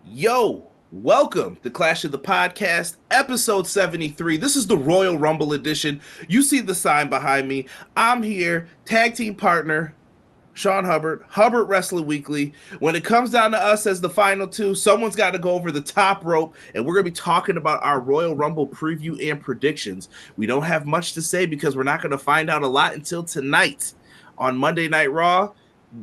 Yo, welcome to Clash of the Podcast, episode 73. This is the Royal Rumble edition. You see the sign behind me. I'm here, tag team partner, Sean Hubbard, Hubbard Wrestling Weekly. When it comes down to us as the final two, someone's got to go over the top rope, and we're going to be talking about our Royal Rumble preview and predictions. We don't have much to say because we're not going to find out a lot until tonight on Monday Night Raw.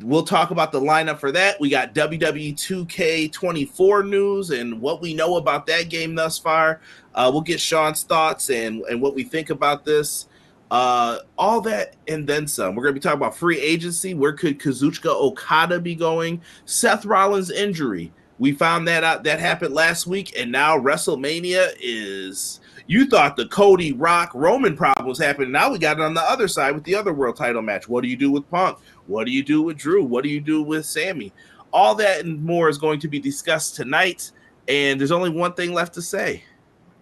We'll talk about the lineup for that. We got WWE 2K24 news and what we know about that game thus far. We'll get Sean's thoughts and what we think about this. All that and then some. We're going to be talking about free agency. Where could Kazuchika Okada be going? Seth Rollins' injury. We found that out. That happened last week, and now WrestleMania is... You thought the Cody, Rock, Roman problems happened. Now we got it on the other side with the other world title match. What do you do with Punk? What do you do with Drew? What do you do with Sammy? All that and more is going to be discussed tonight, and there's only one thing left to say.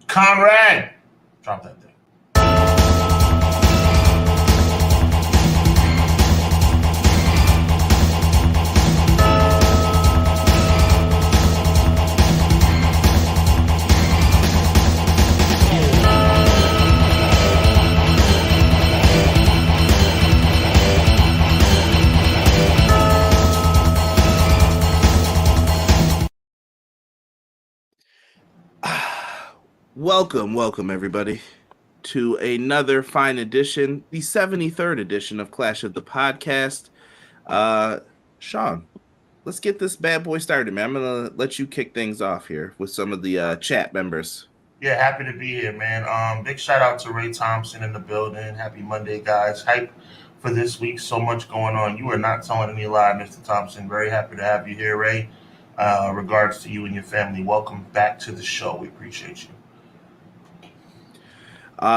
Conrad! Drop that thing. Welcome, everybody, to another fine edition, the 73rd edition of Clash of the Podcast. Sean, let's get this bad boy started, man. I'm going to let you kick things off here with some of the chat members. Yeah, happy to be here, man. Big shout out to Ray Thompson in the building. Happy Monday, guys. Hype for this week. So much going on. You are not telling any lie, Mr. Thompson. Very happy to have you here, Ray. Regards to you and your family. Welcome back to the show. We appreciate you.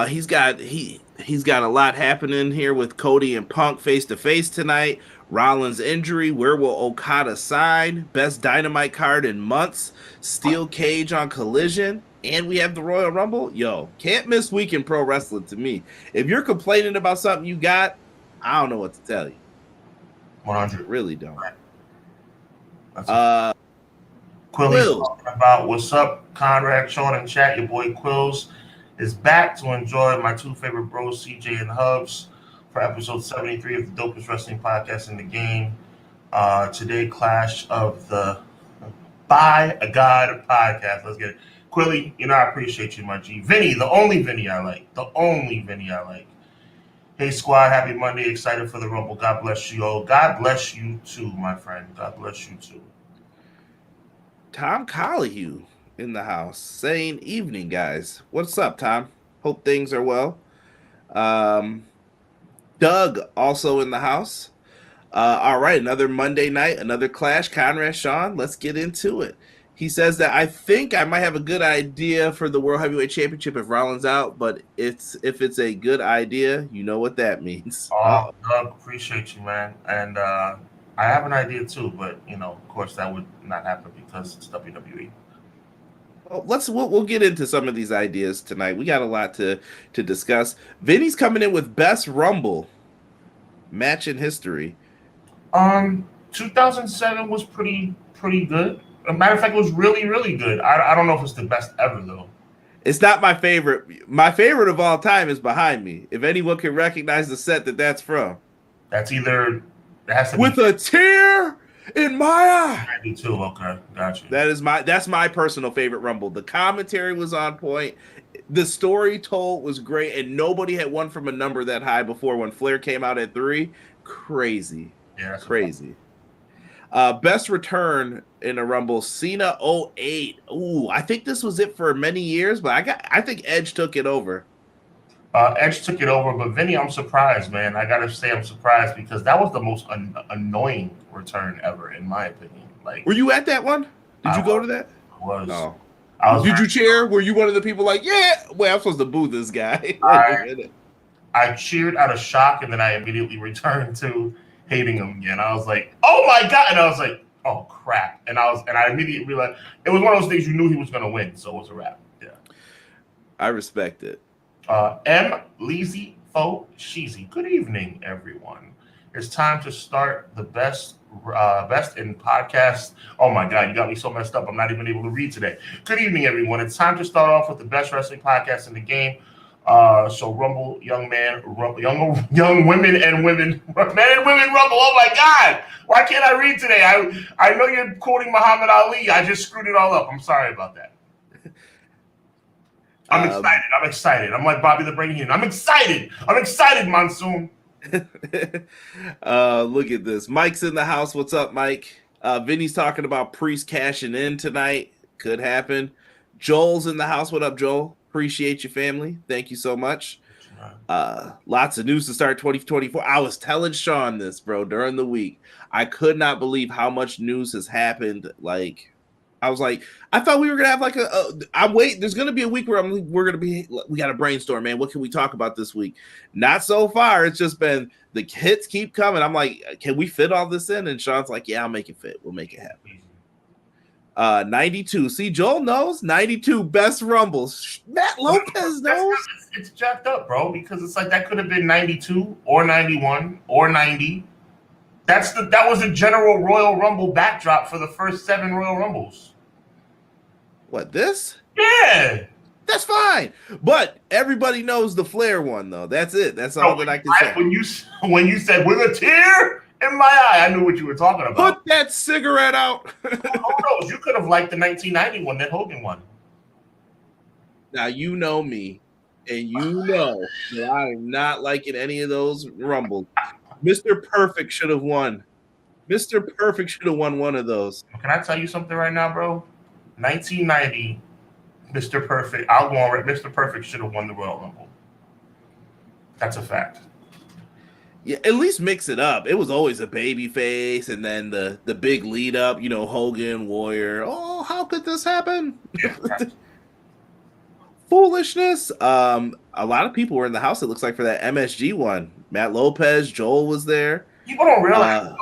He's got a lot happening here with Cody and Punk face to face tonight. Rollins' injury. Where will Okada sign? Best Dynamite card in months. Steel cage on Collision. And we have the Royal Rumble. Yo, can't miss week in pro wrestling to me. If you're complaining about something you got, I don't know what to tell you. 100. I really don't. Quilly's talking about what's up, Conrad, Sean, and chat. Your boy Quills is back to enjoy my two favorite bros, CJ and Hubs, for episode 73 of the dopest wrestling podcast in the game. Today, Clash of the By a God podcast. Let's get it. Quilly, I appreciate you, my G. Vinny, the only Vinny I like. Hey, squad, happy Monday. Excited for the Rumble. God bless you all. God bless you too, my friend. God bless you too. Tom Colliehue in the house saying evening, guys. What's up, Tom? Hope things are well. Doug also in the house. All right, another Monday night, another clash. Conrad, Sean, let's get into it. He says that I think I might have a good idea for the World Heavyweight Championship if Rollins out, but if it's a good idea, you know what that means. Doug, appreciate you, man. And I have an idea too, but of course that would not happen because it's WWE. We'll get into some of these ideas tonight. We got a lot to discuss. Vinny's coming in with best Rumble match in history. 2007 was pretty good. As a matter of fact, it was really, really good. I don't know if it's the best ever though. It's not my favorite. My favorite of all time is behind me. If anyone can recognize the set that's from, that's either it has to with be a tear in my eye. 92. Okay, gotcha. That's my personal favorite Rumble. The commentary was on point. The story told was great, and nobody had won from a number that high before. When Flair came out at 3, crazy. Yeah, that's crazy. Best return in a Rumble, Cena 08. Ooh, I think this was it for many years, but I think Edge took it over. Edge took it over, but Vinny, I'm surprised, man. I gotta say I'm surprised because that was the most annoying return ever, in my opinion. Like, were you at that one? Did you go to that? I was. No. Did you cheer? Were you one of the people like, yeah? Wait, I'm supposed to boo this guy. I cheered out of shock, and then I immediately returned to hating him again. I was like, "Oh my god!" And I was like, "Oh crap!" And I immediately realized it was one of those things you knew he was going to win, so it was a wrap. Yeah, I respect it. M. Leezy Fo Sheezy. Good evening, everyone. It's time to start the best best in podcast. Oh my God, you got me so messed up. I'm not even able to read today. Good evening, everyone. It's time to start off with the best wrestling podcast in the game. So Rumble, young women and women, men and women Rumble. Oh my God, why can't I read today? I know you're quoting Muhammad Ali. I just screwed it all up. I'm sorry about that. I'm excited. I'm like Bobby the Brain Heenan. I'm excited, Monsoon. Look at this. Mike's in the house. What's up, Mike? Vinny's talking about Priest cashing in tonight. Could happen. Joel's in the house. What up, Joel? Appreciate you, family. Thank you so much. Lots of news to start 2024. I was telling Sean this, bro, during the week. I could not believe how much news has happened. Like, I was like, I thought we were gonna have like there's gonna be a week where we gotta brainstorm, man. What can we talk about this week? Not so far. It's just been the hits keep coming. I'm like, can we fit all this in? And Sean's like, yeah, I'll make it fit. We'll make it happen. 92. See, Joel knows 92 best rumbles. Matt Lopez knows. It's jacked up, bro, because it's like that could have been 92 or 91 or 90. That was a general Royal Rumble backdrop for the first 7 Royal Rumbles. What, this? Yeah. That's fine. But everybody knows the Flair one, though. That's it. That's all that I can say. When you said, with a tear in my eye, I knew what you were talking about. Put that cigarette out. Who knows? You could have liked the 1990 one that Hogan won. Now, you know me, and you know that I am not liking any of those Rumbles. Mr. Perfect should have won. Mr. Perfect should have won one of those. Can I tell you something right now, bro? 1990, Mr. Perfect. I'll go on right. Mr. Perfect should have won the Royal Rumble. That's a fact. Yeah, at least mix it up. It was always a baby face, and then the big lead up, Hogan, Warrior. Oh, how could this happen? Yeah, Foolishness. A lot of people were in the house, it looks like, for that MSG one. Matt Lopez, Joel was there. People don't realize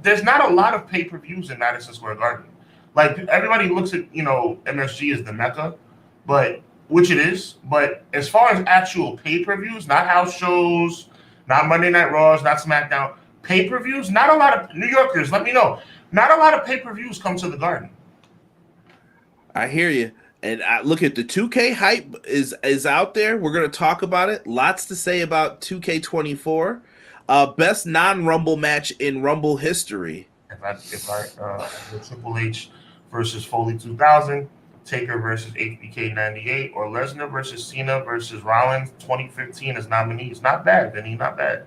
there's not a lot of pay-per-views in Madison Square Garden. Like, everybody looks at, MSG as the Mecca, which it is. But as far as actual pay-per-views, not house shows, not Monday Night Raws, not SmackDown, pay-per-views, not a lot of New Yorkers, let me know. Not a lot of pay-per-views come to the Garden. I hear you. And look at the 2K hype is out there. We're going to talk about it. Lots to say about 2K24. Best non-Rumble match in Rumble history. If I Triple H versus Foley 2000, Taker versus HBK 98, or Lesnar versus Cena versus Rollins 2015 as nominees. Not bad, Vinny. Not bad.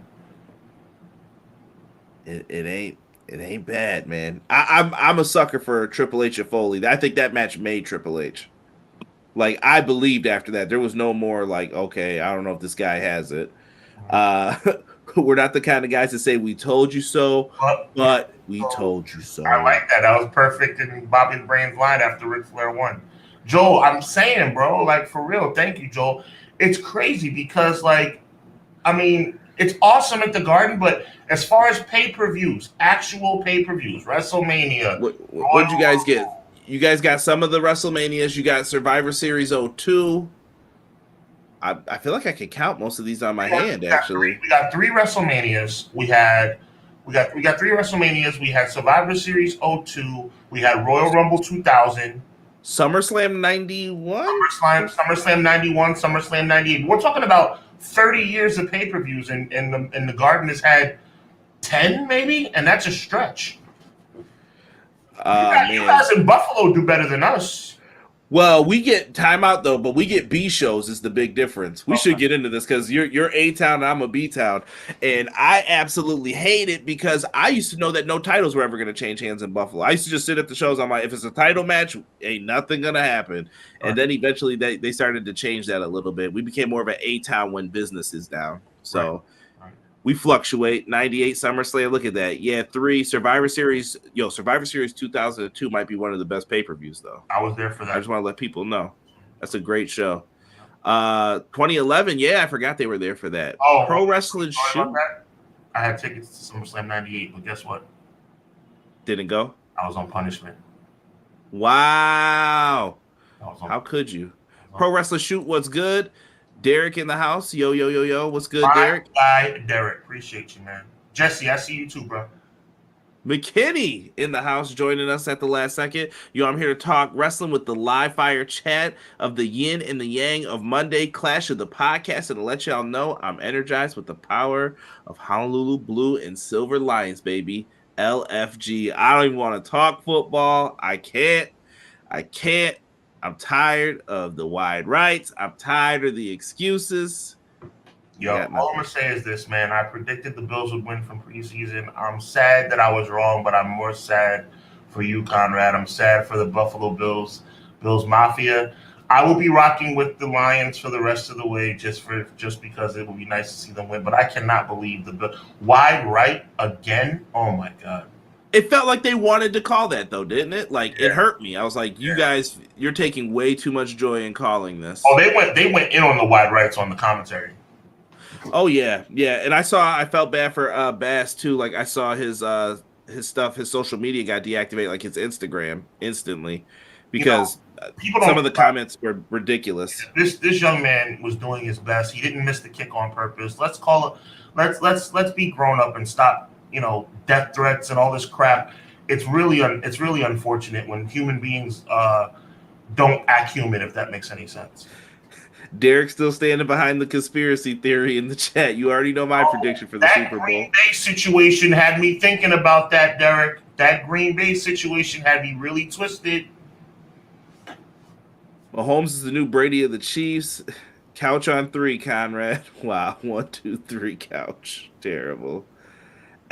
It ain't bad, man. I'm a sucker for Triple H and Foley. I think that match made Triple H. Like, I believed after that. There was no more like, okay, I don't know if this guy has it. We're not the kind of guys that say we told you so, but we told you so. I like that. That was perfect in Bobby the Brain's line after Ric Flair won. Joel, I'm saying, bro, like, for real, thank you, Joel. It's crazy because, like, I mean, it's awesome at the Garden, but as far as pay-per-views, actual pay-per-views, WrestleMania. What did you guys get? You guys got some of the WrestleManias. You got Survivor Series 02. I feel like I can count most of these on my hand, actually. We got 3 WrestleManias. We got 3 WrestleManias. We had Survivor Series 02. We had Royal Rumble 2000. SummerSlam 91? SummerSlam 91, SummerSlam 98. We're talking about 30 years of pay-per-views, and the Garden has had 10, maybe? And that's a stretch. You guys in Buffalo do better than us. Well, we get timeout though, but we get B shows is the big difference. We should get into this because you're A town and I'm a B town, and I absolutely hate it because I used to know that no titles were ever going to change hands in Buffalo. I used to just sit at the shows. I'm like, if it's a title match, ain't nothing going to happen. And then eventually they started to change that a little bit. We became more of an A town when business is down. So. We fluctuate. 98 SummerSlam. Look at that. Yeah, 3 Survivor Series. Survivor Series 2002 might be one of the best pay-per-views, though. I was there for that. I just want to let people know. That's a great show. 2011. Yeah, I forgot they were there for that. Oh, Pro Wrestling Shoot. I had tickets to SummerSlam 98, but guess what? Didn't go? I was on punishment. Wow. How could you? Pro Wrestling Shoot, what's good? Derek in the house. Yo. What's good, Derek? Guy, Derek. Appreciate you, man. Jesse, I see you too, bro. McKinney in the house joining us at the last second. I'm here to talk wrestling with the live fire chat of the yin and the yang of Monday Clash of the Podcast. And to let y'all know, I'm energized with the power of Honolulu Blue and Silver Lions, baby. LFG. I don't even want to talk football. I can't. I'm tired of the wide rights. I'm tired of the excuses. Yo, all I'm going to say is this, man. I predicted the Bills would win from preseason. I'm sad that I was wrong, but I'm more sad for you, Conrad. I'm sad for the Buffalo Bills Mafia. I will be rocking with the Lions for the rest of the way just because it will be nice to see them win. But I cannot believe the wide right again. Oh, my God. It felt like they wanted to call that, though, didn't it? Like, It hurt me. I was like, you guys, you're taking way too much joy in calling this. Oh, they went in on the wide rights on the commentary. Oh yeah, and I felt bad for Bass too. Like I saw his stuff, his social media got deactivated, like his Instagram instantly, because some of the comments were ridiculous. This young man was doing his best. He didn't miss the kick on purpose. Let's call it. Let's be grown up and stop. Death threats and all this crap. It's really unfortunate when human beings don't act human. If that makes any sense. Derek's still standing behind the conspiracy theory in the chat. You already know my prediction for the Super Bowl. That Green Bay situation had me thinking about that, Derek. That Green Bay situation had me really twisted. Mahomes is the new Brady of the Chiefs. Couch on 3, Conrad. Wow, 1, 2, 3 couch. Terrible.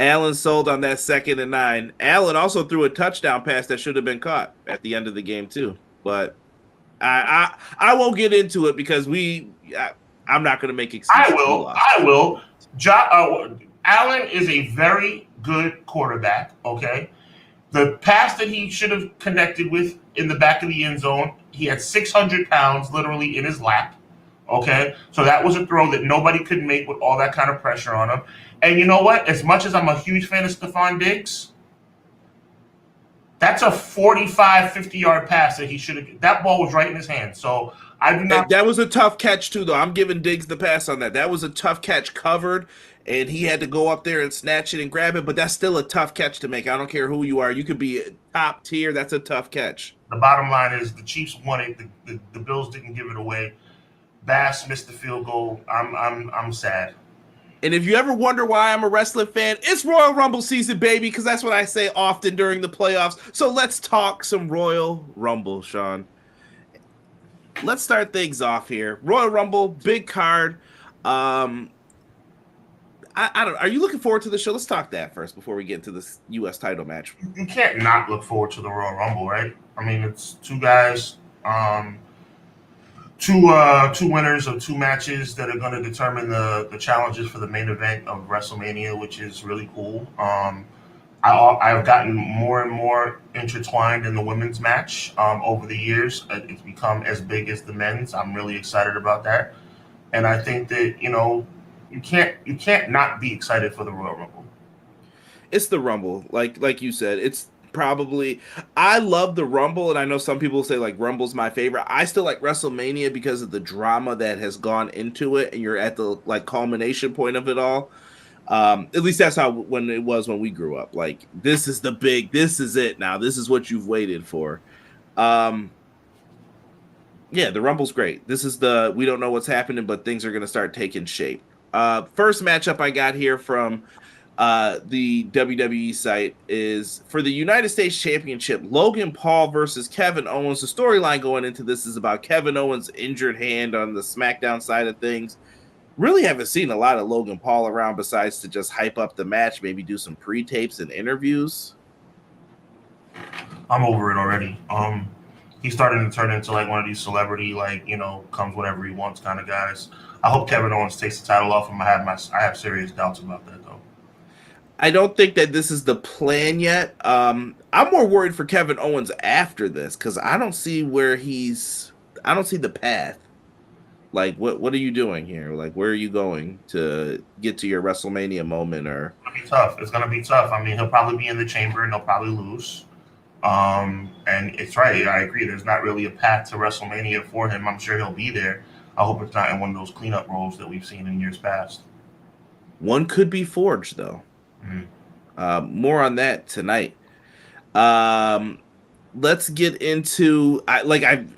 Allen sold on that 2nd and 9. Allen also threw a touchdown pass that should have been caught at the end of the game too, but I won't get into it because I'm not going to make excuses. I will. Allen is a very good quarterback, okay? The pass that he should have connected with in the back of the end zone, he had 600 pounds literally in his lap, okay? So that was a throw that nobody could make with all that kind of pressure on him. And you know what? As much as I'm a huge fan of Stephon Diggs, that's a 45, 50-yard pass that he should have. That ball was right in his hand. So I do not. That was a tough catch too, though. I'm giving Diggs the pass on that. That was a tough catch, covered, and he had to go up there and snatch it and grab it. But that's still a tough catch to make. I don't care who you are. You could be top tier. That's a tough catch. The bottom line is the Chiefs won it. The Bills didn't give it away. Bass missed the field goal. I'm sad. And if you ever wonder why I'm a wrestling fan, it's Royal Rumble season, baby, because that's what I say often during the playoffs. So let's talk some Royal Rumble, Sean. Let's start things off here. Royal Rumble, big card. I don't. Are you looking forward to the show? Let's talk that first before we get into this U.S. title match. You can't not look forward to the Royal Rumble, right? I mean, it's two guys. Two winners of 2 matches that are going to determine the challenges for the main event of WrestleMania, which is really cool. I've gotten more and more intertwined in the women's match over the years. It's become as big as the men's. I'm really excited about that, and I think that you can't not be excited for the Royal Rumble. It's the Rumble, like you said. It's probably, I love the Rumble, and I know some people say like Rumble's my favorite. I still like WrestleMania because of the drama that has gone into it, and you're at the culmination point of it all. At least that's how when we grew up. Like, this is it now. This is what you've waited for. Yeah, the Rumble's great. This is we don't know what's happening, but things are going to start taking shape. First matchup I got here from the WWE site is for the United States Championship, Logan Paul versus Kevin Owens. The storyline going into this is about Kevin Owens' injured hand on the SmackDown side of things. Really haven't seen a lot of Logan Paul around besides to just hype up the match, maybe do some pre-tapes and interviews. I'm over it already. He's starting to turn into like one of these celebrity, comes whenever he wants kind of guys. I hope Kevin Owens takes the title off him. I have serious doubts about that though. I don't think that this is the plan yet. I'm more worried for Kevin Owens after this because I don't see I don't see the path. Like, what are you doing here? Like, where are you going to get to your WrestleMania moment? Or It's gonna be tough. I mean, he'll probably be in the chamber and he'll probably lose. And it's right. I agree. There's not really a path to WrestleMania for him. I'm sure he'll be there. I hope it's not in one of those cleanup roles that we've seen in years past. One could be forged, though. Mm-hmm. More on that tonight. Let's get into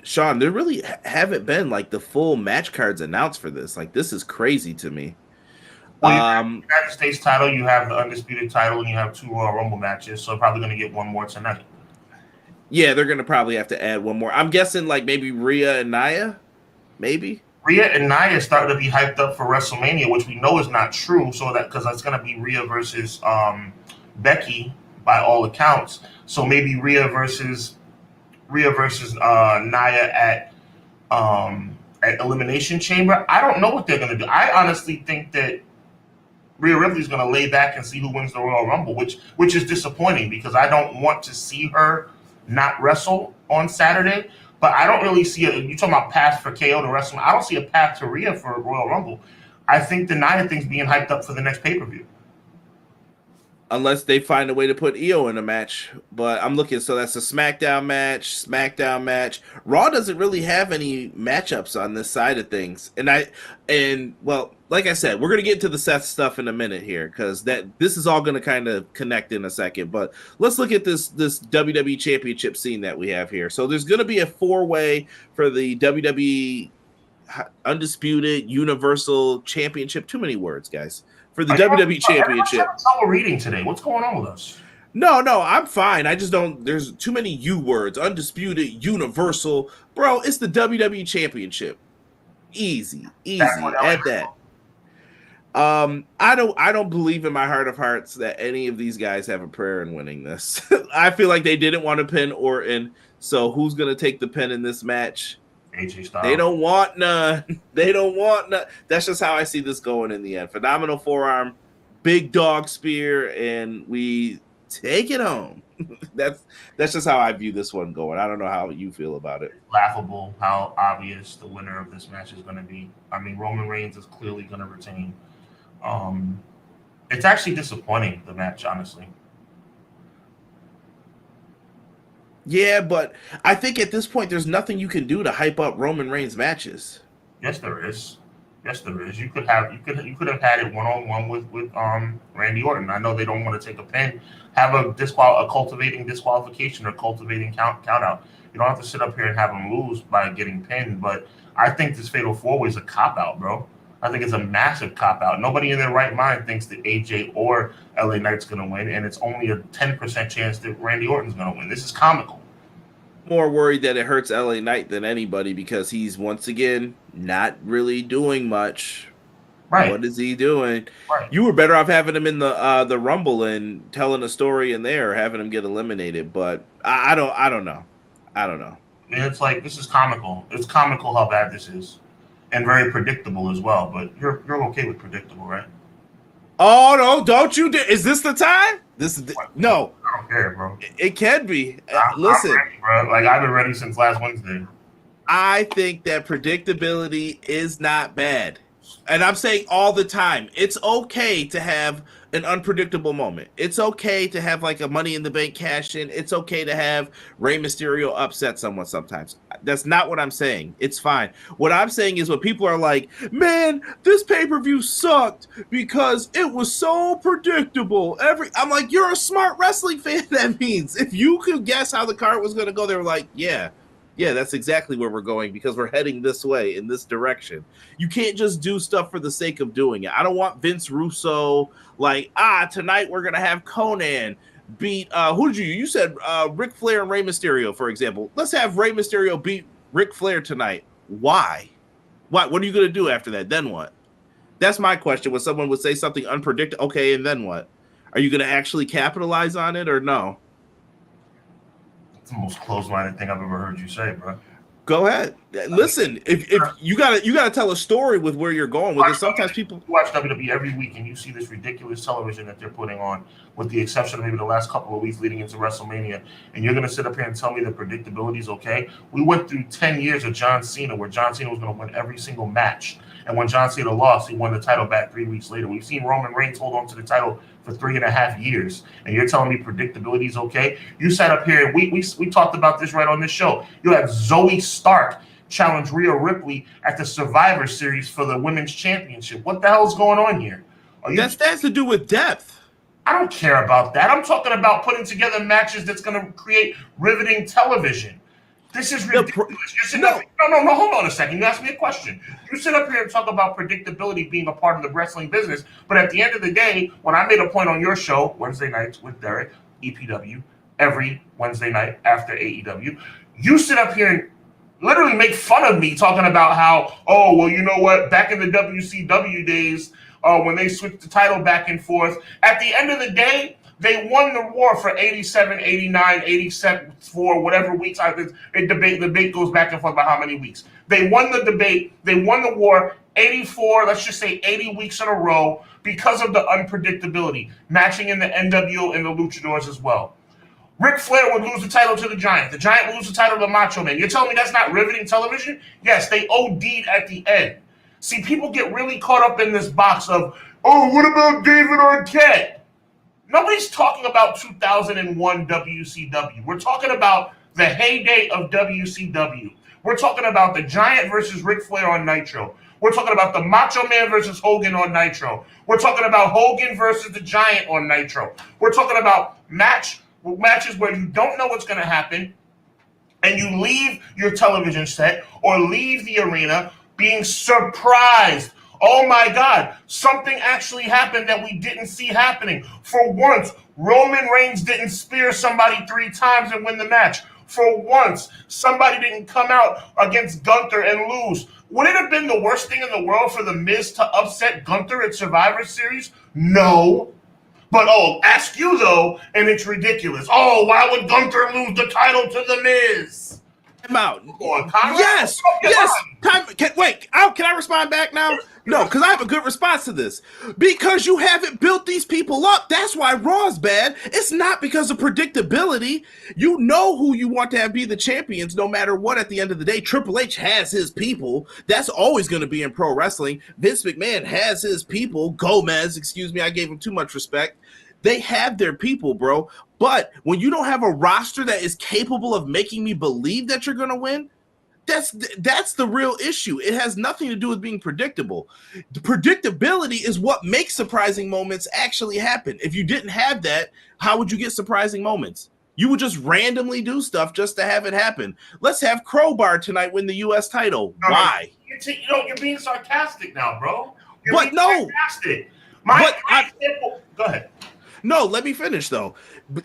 Sean. There really haven't been like the full match cards announced for this. Like this is crazy to me. Well, you have the United States title, you have the undisputed title, and you have 2 Royal Rumble matches. So probably going to get one more tonight. Yeah, they're going to probably have to add one more. I'm guessing like maybe Rhea and Nia, maybe. Rhea and Nia started to be hyped up for WrestleMania, which we know is not true. So that because that's going to be Rhea versus Becky by all accounts. So maybe Rhea versus Nia at Elimination Chamber. I don't know what they're going to do. I honestly think that Rhea Ripley's going to lay back and see who wins the Royal Rumble, which is disappointing because I don't want to see her not wrestle on Saturday. But I don't really see it. You're talking about path for KO to wrestle. I don't see a path to Rhea for Royal Rumble. I think the Nia thing's being hyped up for the next pay-per-view. Unless they find a way to put Io in a match. But I'm looking, so that's a SmackDown match. Raw doesn't really have any matchups on this side of things. And well, like I said, we're going to get into the Seth stuff in a minute here because this is all going to kind of connect in a second. But let's look at this WWE Championship scene that we have here. So there's going to be a 4-way for the WWE Undisputed Universal Championship. Too many words, guys. For the WWE Championship. I'm trouble reading today. What's going on with us? No, I'm fine. I just don't. There's too many U words. Undisputed, Universal, bro. It's the WWE Championship. Easy. Add that. I don't believe in my heart of hearts that any of these guys have a prayer in winning this. I feel like they didn't want to pin Orton. So who's gonna take the pin in this match? AJ Styles. They don't want none. That's just how I see this going in the end. Phenomenal forearm, big dog spear, and we take it home. That's just how I view this one going. I don't know how you feel about it. It's laughable how obvious the winner of this match is going to be. I mean, Roman Reigns is clearly going to retain. It's actually disappointing, the match, honestly. Yeah, but I think at this point there's nothing you can do to hype up Roman Reigns matches. Yes, there is. You could have had it 1-on-1 with Randy Orton. I know they don't want to take a pin. Have a cultivating disqualification or cultivating count out. You don't have to sit up here and have them lose by getting pinned. But I think this Fatal 4-Way is a cop out, bro. I think it's a massive cop out. Nobody in their right mind thinks that AJ or LA Knight's going to win, and it's only a 10% chance that Randy Orton's going to win. This is comical. More worried that it hurts LA Knight than anybody because he's once again not really doing much. Right. What is he doing? Right. You were better off having him in the Rumble and telling a story in there, or having him get eliminated. But I don't know. And it's like, this is comical. It's comical how bad this is, and very predictable as well. But you're okay with predictable, right? Oh no! Don't you? Is this the time? No. I don't care, bro. It can be. Listen, I'm ready, bro. Like, I've been ready since last Wednesday. I think that predictability is not bad. And I'm saying all the time, it's okay to have an unpredictable moment. It's okay to have like a Money in the Bank cash in. It's okay to have Rey Mysterio upset someone sometimes. That's not what I'm saying. It's fine. What I'm saying is when people are like, man, this pay-per-view sucked because it was so predictable. I'm like, you're a smart wrestling fan. That means if you could guess how the card was going to go, they were like, yeah, that's exactly where we're going because we're heading this way in this direction. You can't just do stuff for the sake of doing it. I don't want Vince Russo like, tonight we're going to have Conan beat, who did you said Ric Flair and Rey Mysterio, for example. Let's have Rey Mysterio beat Ric Flair tonight. Why? What are you going to do after that? Then what? That's my question. When someone would say something unpredictable, okay, and then what? Are you going to actually capitalize on it or no? It's the most close-minded thing I've ever heard you say, bro. Go ahead. Listen, if you gotta tell a story with where you're going with it. Sometimes people watch WWE every week and you see this ridiculous television that they're putting on, with the exception of maybe the last couple of weeks leading into WrestleMania, and you're gonna sit up here and tell me that predictability is okay? We went through 10 years of John Cena where John Cena was gonna win every single match, and when John Cena lost, he won the title back 3 weeks later. We've seen Roman Reigns hold on to the title for 3.5 years, and you're telling me predictability is okay? You sat up here and we talked about this right on this show. You had Zoe Stark challenge Rhea Ripley at the Survivor Series for the Women's Championship. What the hell is going on here? That has to do with depth. I don't care about that. I'm talking about putting together matches that's going to create riveting television. This is ridiculous. You're sitting up, no, hold on a second. You asked me a question. You sit up here and talk about predictability being a part of the wrestling business, but at the end of the day, when I made a point on your show, Wednesday nights with Derek, EPW, every Wednesday night after AEW, you sit up here and literally make fun of me talking about how, oh, well, you know what, back in the WCW days, when they switched the title back and forth, at the end of the day, they won the war for 87, 89, 87, for whatever weeks. The debate goes back and forth about how many weeks. They won the debate. They won the war 84, let's just say 80 weeks in a row because of the unpredictability, matching in the NWO and the Luchadors as well. Ric Flair would lose the title to the Giant. The Giant would lose the title to the Macho Man. You're telling me that's not riveting television? Yes, they OD'd at the end. See, people get really caught up in this box of, oh, what about David Arquette? Nobody's talking about 2001 WCW. We're talking about the heyday of WCW. We're talking about the Giant versus Ric Flair on Nitro. We're talking about the Macho Man versus Hogan on Nitro. We're talking about Hogan versus the Giant on Nitro. We're talking about matches where you don't know what's going to happen and you leave your television set or leave the arena being surprised. Oh my God, something actually happened that we didn't see happening. For once, Roman Reigns didn't spear somebody 3 times and win the match. For once, somebody didn't come out against Gunther and lose. Would it have been the worst thing in the world for The Miz to upset Gunther at Survivor Series? No. But, ask you though, and it's ridiculous. Oh, why would Gunther lose the title to The Miz? Time out. Yes. Can I respond back now? No, because I have a good response to this. Because you haven't built these people up. That's why Raw's bad. It's not because of predictability. You know who you want to have be the champions no matter what at the end of the day. Triple H has his people. That's always going to be in pro wrestling. Vince McMahon has his people. Gomez, excuse me, I gave him too much respect. They have their people, bro. But when you don't have a roster that is capable of making me believe that you're going to win, that's the real issue. It has nothing to do with being predictable. The predictability is what makes surprising moments actually happen. If you didn't have that, how would you get surprising moments? You would just randomly do stuff just to have it happen. Let's have Crowbar tonight win the U.S. title. Why? You're being sarcastic now, bro. Sarcastic. Go ahead. No, let me finish, though.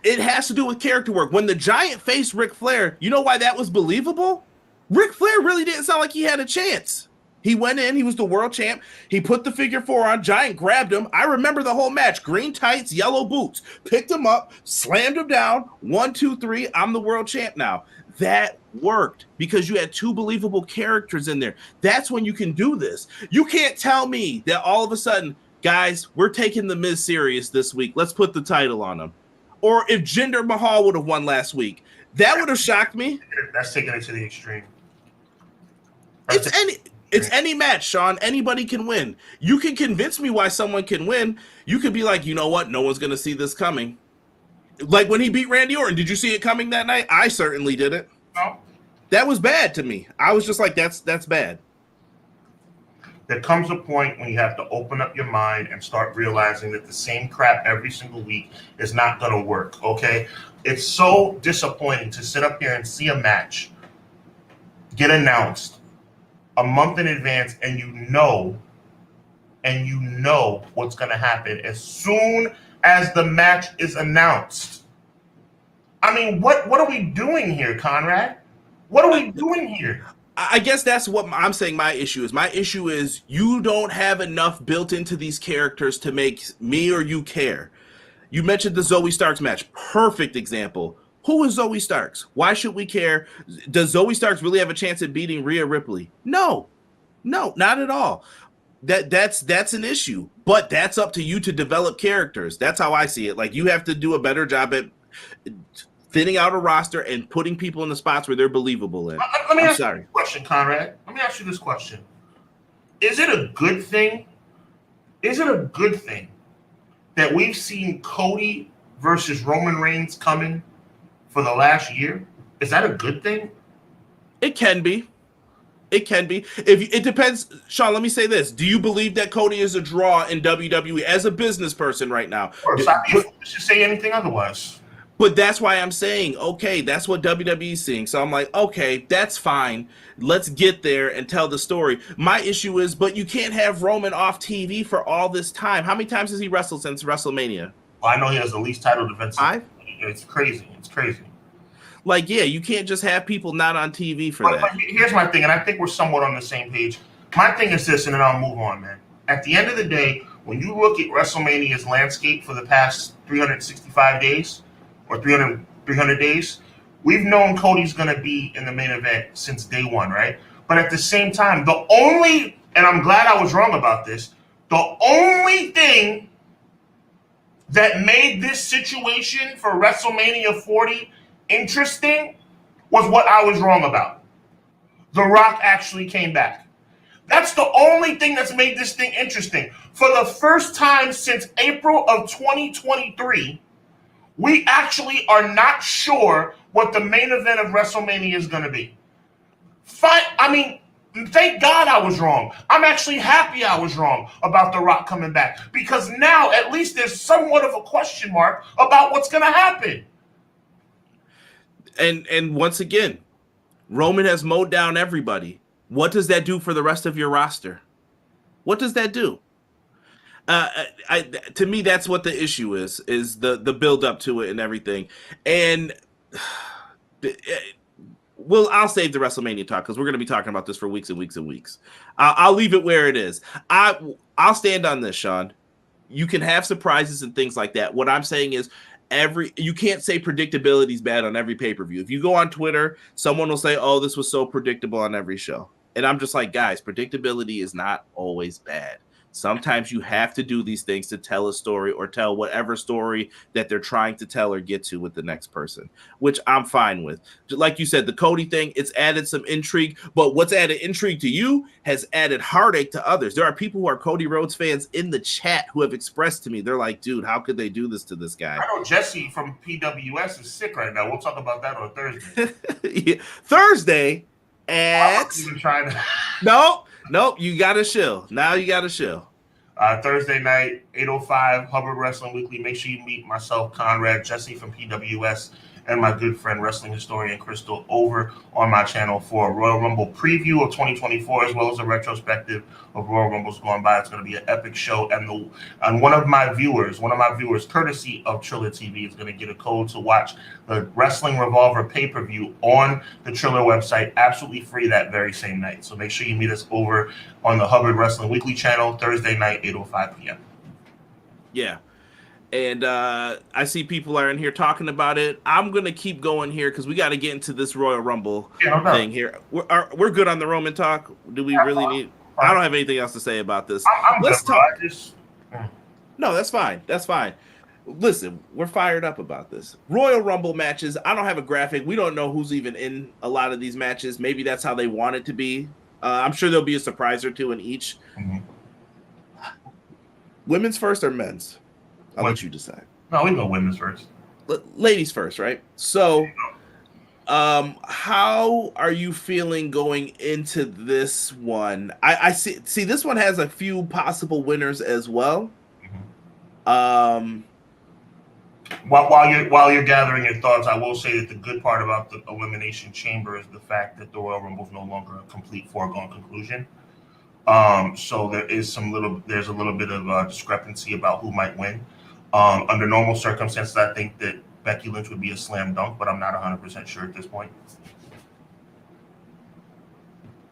It has to do with character work. When the Giant faced Ric Flair, you know why that was believable? Ric Flair really didn't sound like he had a chance. He went in, he was the world champ. He put the figure 4 on, Giant grabbed him. I remember the whole match. Green tights, yellow boots. Picked him up, slammed him down. 1, 2, 3, I'm the world champ now. That worked because you had 2 believable characters in there. That's when you can do this. You can't tell me that all of a sudden, guys, we're taking the Miz serious this week. Let's put the title on him. Or if Jinder Mahal would have won last week, that would have shocked me. That's taking it to the extreme. It's any match, Sean. Anybody can win. You can convince me why someone can win. You could be like, you know what? No one's going to see this coming. Like when he beat Randy Orton. Did you see it coming that night? I certainly didn't. No. That was bad to me. I was just like, that's bad. There comes a point when you have to open up your mind and start realizing that the same crap every single week is not going to work, okay? It's so disappointing to sit up here and see a match get announced a month in advance and you know what's going to happen as soon as the match is announced. I mean, what are we doing here, Conrad? What are we doing here? I guess that's what I'm saying my issue is. My issue is you don't have enough built into these characters to make me or you care. You mentioned the Zoe Starks match. Perfect example. Who is Zoe Starks? Why should we care? Does Zoe Starks really have a chance at beating Rhea Ripley? No, not at all. That's an issue. But that's up to you to develop characters. That's how I see it. Like, you have to do a better job at thinning out a roster and putting people in the spots where they're believable in. Let me ask you this question, Conrad. Let me ask you this question. Is it a good thing? Is it a good thing that we've seen Cody versus Roman Reigns coming for the last year? Is that a good thing? It can be. It can be. If it depends, Sean. Let me say this: do you believe that Cody is a draw in WWE as a business person right now? Or I'd be foolish to say anything otherwise. But that's why I'm saying, okay, that's what WWE is seeing. So I'm like, okay, that's fine. Let's get there and tell the story. My issue is, but you can't have Roman off TV for all this time. How many times has he wrestled since WrestleMania? Well, I know he has the least title defense. 5? It's crazy. It's crazy. Like, yeah, you can't just have people not on TV for that. But here's my thing, and I think we're somewhat on the same page. My thing is this, and then I'll move on, man. At the end of the day, when you look at WrestleMania's landscape for the past 365 days or 300 days, we've known Cody's going to be in the main event since day one, right? But at the same time, and I'm glad I was wrong about this, the only thing that made this situation for WrestleMania 40 interesting was what I was wrong about. The Rock actually came back. That's the only thing that's made this thing interesting. For the first time since April of 2023, we actually are not sure what the main event of WrestleMania is going to be. Thank God I was wrong. I'm actually happy I was wrong about The Rock coming back, because now at least there's somewhat of a question mark about what's going to happen. And once again, Roman has mowed down everybody. What does that do for the rest of your roster? What does that do? To me, that's what the issue is the build up to it and everything. And I'll save the WrestleMania talk because we're going to be talking about this for weeks and weeks and weeks. I'll leave it where it is. I'll stand on this, Sean. You can have surprises and things like that. What I'm saying is, you can't say predictability is bad on every pay-per-view. If you go on Twitter, someone will say, "Oh, this was so predictable on every show." And I'm just like, guys, predictability is not always bad. Sometimes you have to do these things to tell a story or tell whatever story that they're trying to tell or get to with the next person, which I'm fine with. Like you said, the Cody thing, it's added some intrigue, but what's added intrigue to you has added heartache to others. There are people who are Cody Rhodes fans in the chat who have expressed to me, they're like, dude, how could they do this to this guy? I know Jesse from PWS is sick right now. We'll talk about that on Thursday. Yeah. Thursday at... I'm even trying to... Nope, you got to chill. Now you got to chill. Thursday night, 8:05, Hubbard Wrestling Weekly. Make sure you meet myself, Conrad, Jesse from PWS, and my good friend, wrestling historian Crystal, over on my channel for a Royal Rumble preview of 2024, as well as a retrospective of Royal Rumbles going by. It's going to be an epic show, and one of my viewers, courtesy of Triller TV, is going to get a code to watch the Wrestling Revolver pay-per-view on the Triller website, absolutely free that very same night. So make sure you meet us over on the Hubbard Wrestling Weekly channel, Thursday night, 8:05 p.m. Yeah. And I see people are in here talking about it. I'm going to keep going here because we got to get into this Royal Rumble thing here. We're good on the Roman talk. Do we really need... I don't have anything else to say about this. Let's talk. No, that's fine. That's fine. Listen, we're fired up about this. Royal Rumble matches. I don't have a graphic. We don't know who's even in a lot of these matches. Maybe that's how they want it to be. I'm sure there'll be a surprise or two in each. Mm-hmm. Women's first or men's? I'll let you decide. No, we go women's first. Ladies first, right? So, how are you feeling going into this one? I see this one has a few possible winners as well. Mm-hmm. While you're gathering your thoughts, I will say that the good part about the Elimination Chamber is the fact that the Royal Rumble is no longer a complete foregone conclusion. So there's a little bit of discrepancy about who might win. Under normal circumstances, I think that Becky Lynch would be a slam dunk, but I'm not 100% sure at this point.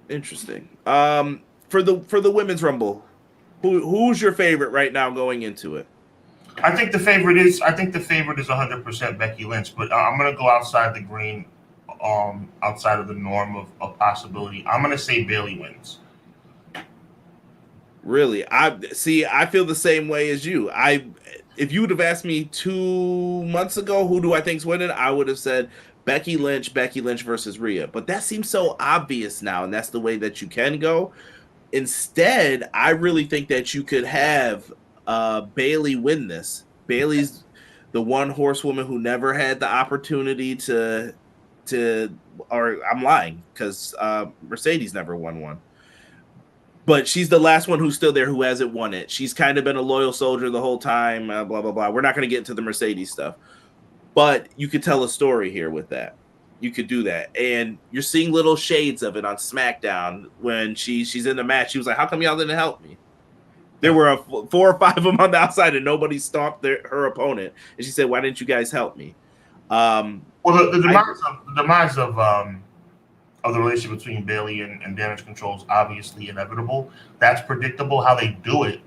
Interesting. For the Women's Rumble, who's your favorite right now going into it? I think the favorite is 100% Becky Lynch, but I'm going to go outside the green, outside of the norm of possibility. I'm going to say Bayley wins. Really? I feel the same way as you. If you would have asked me 2 months ago, who do I think's winning, I would have said Becky Lynch versus Rhea. But that seems so obvious now, and that's the way that you can go. Instead, I really think that you could have Bayley win this. Bayley's the one horsewoman who never had the opportunity to or I'm lying because Mercedes never won one. But she's the last one who's still there who hasn't won it. She's kind of been a loyal soldier the whole time, blah, blah, blah. We're not going to get into the Mercedes stuff. But you could tell a story here with that. You could do that. And you're seeing little shades of it on SmackDown when she's in the match. She was like, how come y'all didn't help me? There were 4 or 5 of them on the outside and nobody stopped her opponent. And she said, why didn't you guys help me? Well, the demise of the relationship between Bayley and Damage Control is obviously inevitable. That's predictable. How they do it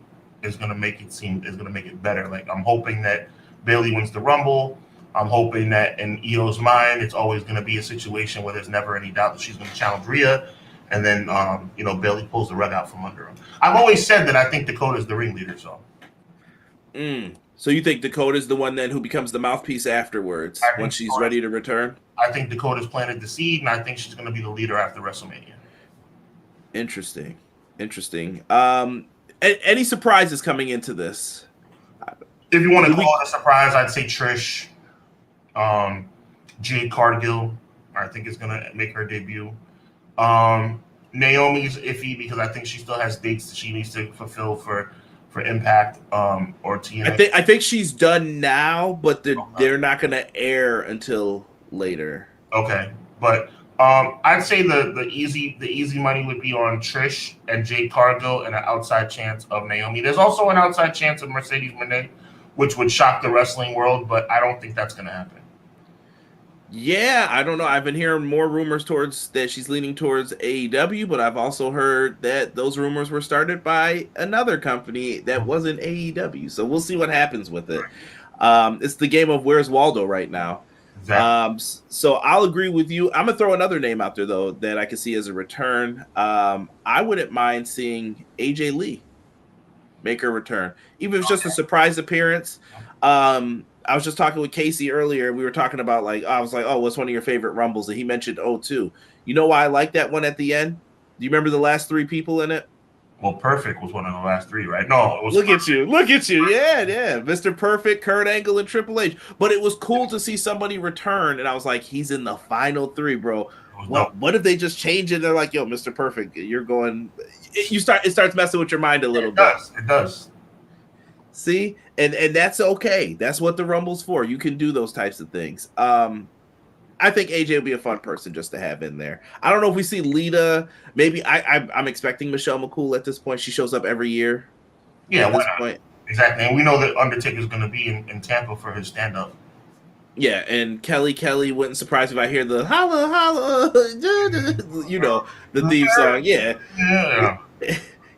is going to make it better. Like, I'm hoping that Bayley wins the Rumble. I'm hoping that in Io's mind, it's always going to be a situation where there's never any doubt that she's going to challenge Rhea, and then Bayley pulls the rug out from under him. I've always said that I think Dakota's the ringleader. So you think Dakota's the one then who becomes the mouthpiece afterwards when she's ready to return? I think Dakota's planted the seed, and I think she's going to be the leader after WrestleMania. Interesting. Any surprises coming into this? If you want to call it a surprise, I'd say Trish. Jade Cargill, I think, is going to make her debut. Naomi's iffy because I think she still has dates that she needs to fulfill for Impact or TNA. I think she's done now, but they're not going to air until later. Okay, but I'd say the easy money would be on Trish and Jade Cargill and an outside chance of Naomi. There's also an outside chance of Mercedes Moné, which would shock the wrestling world, but I don't think that's going to happen. Yeah, I don't know. I've been hearing more rumors that she's leaning towards AEW, but I've also heard that those rumors were started by another company that wasn't AEW. So we'll see what happens with it. It's the game of where's Waldo right now. Exactly. So I'll agree with you. I'm going to throw another name out there, though, that I can see as a return. I wouldn't mind seeing AJ Lee make her return, even if it's just a surprise appearance. I was just talking with Casey earlier. We were talking about I was like, oh, what's one of your favorite Rumbles? And he mentioned 02. You know why I like that one at the end? Do you remember the last 3 people in it? Well, Perfect was one of the last 3, right? No, it was Look at you. Yeah. Mr. Perfect, Kurt Angle, and Triple H. But it was cool to see somebody return. And I was like, he's in the final 3, bro. What if they just change it? They're like, yo, Mr. Perfect, you're going. It starts messing with your mind a little bit. It does. See, and that's okay. That's what the Rumble's for. You can do those types of things. I think AJ would be a fun person just to have in there. I don't know if we see Lita. Maybe I'm expecting Michelle McCool at this point. She shows up every year. Yeah, at this point. Exactly. And we know that Undertaker's going to be in Tampa for his stand-up. Yeah, and Kelly wouldn't surprise me if I hear the holla holla, the theme song. Yeah.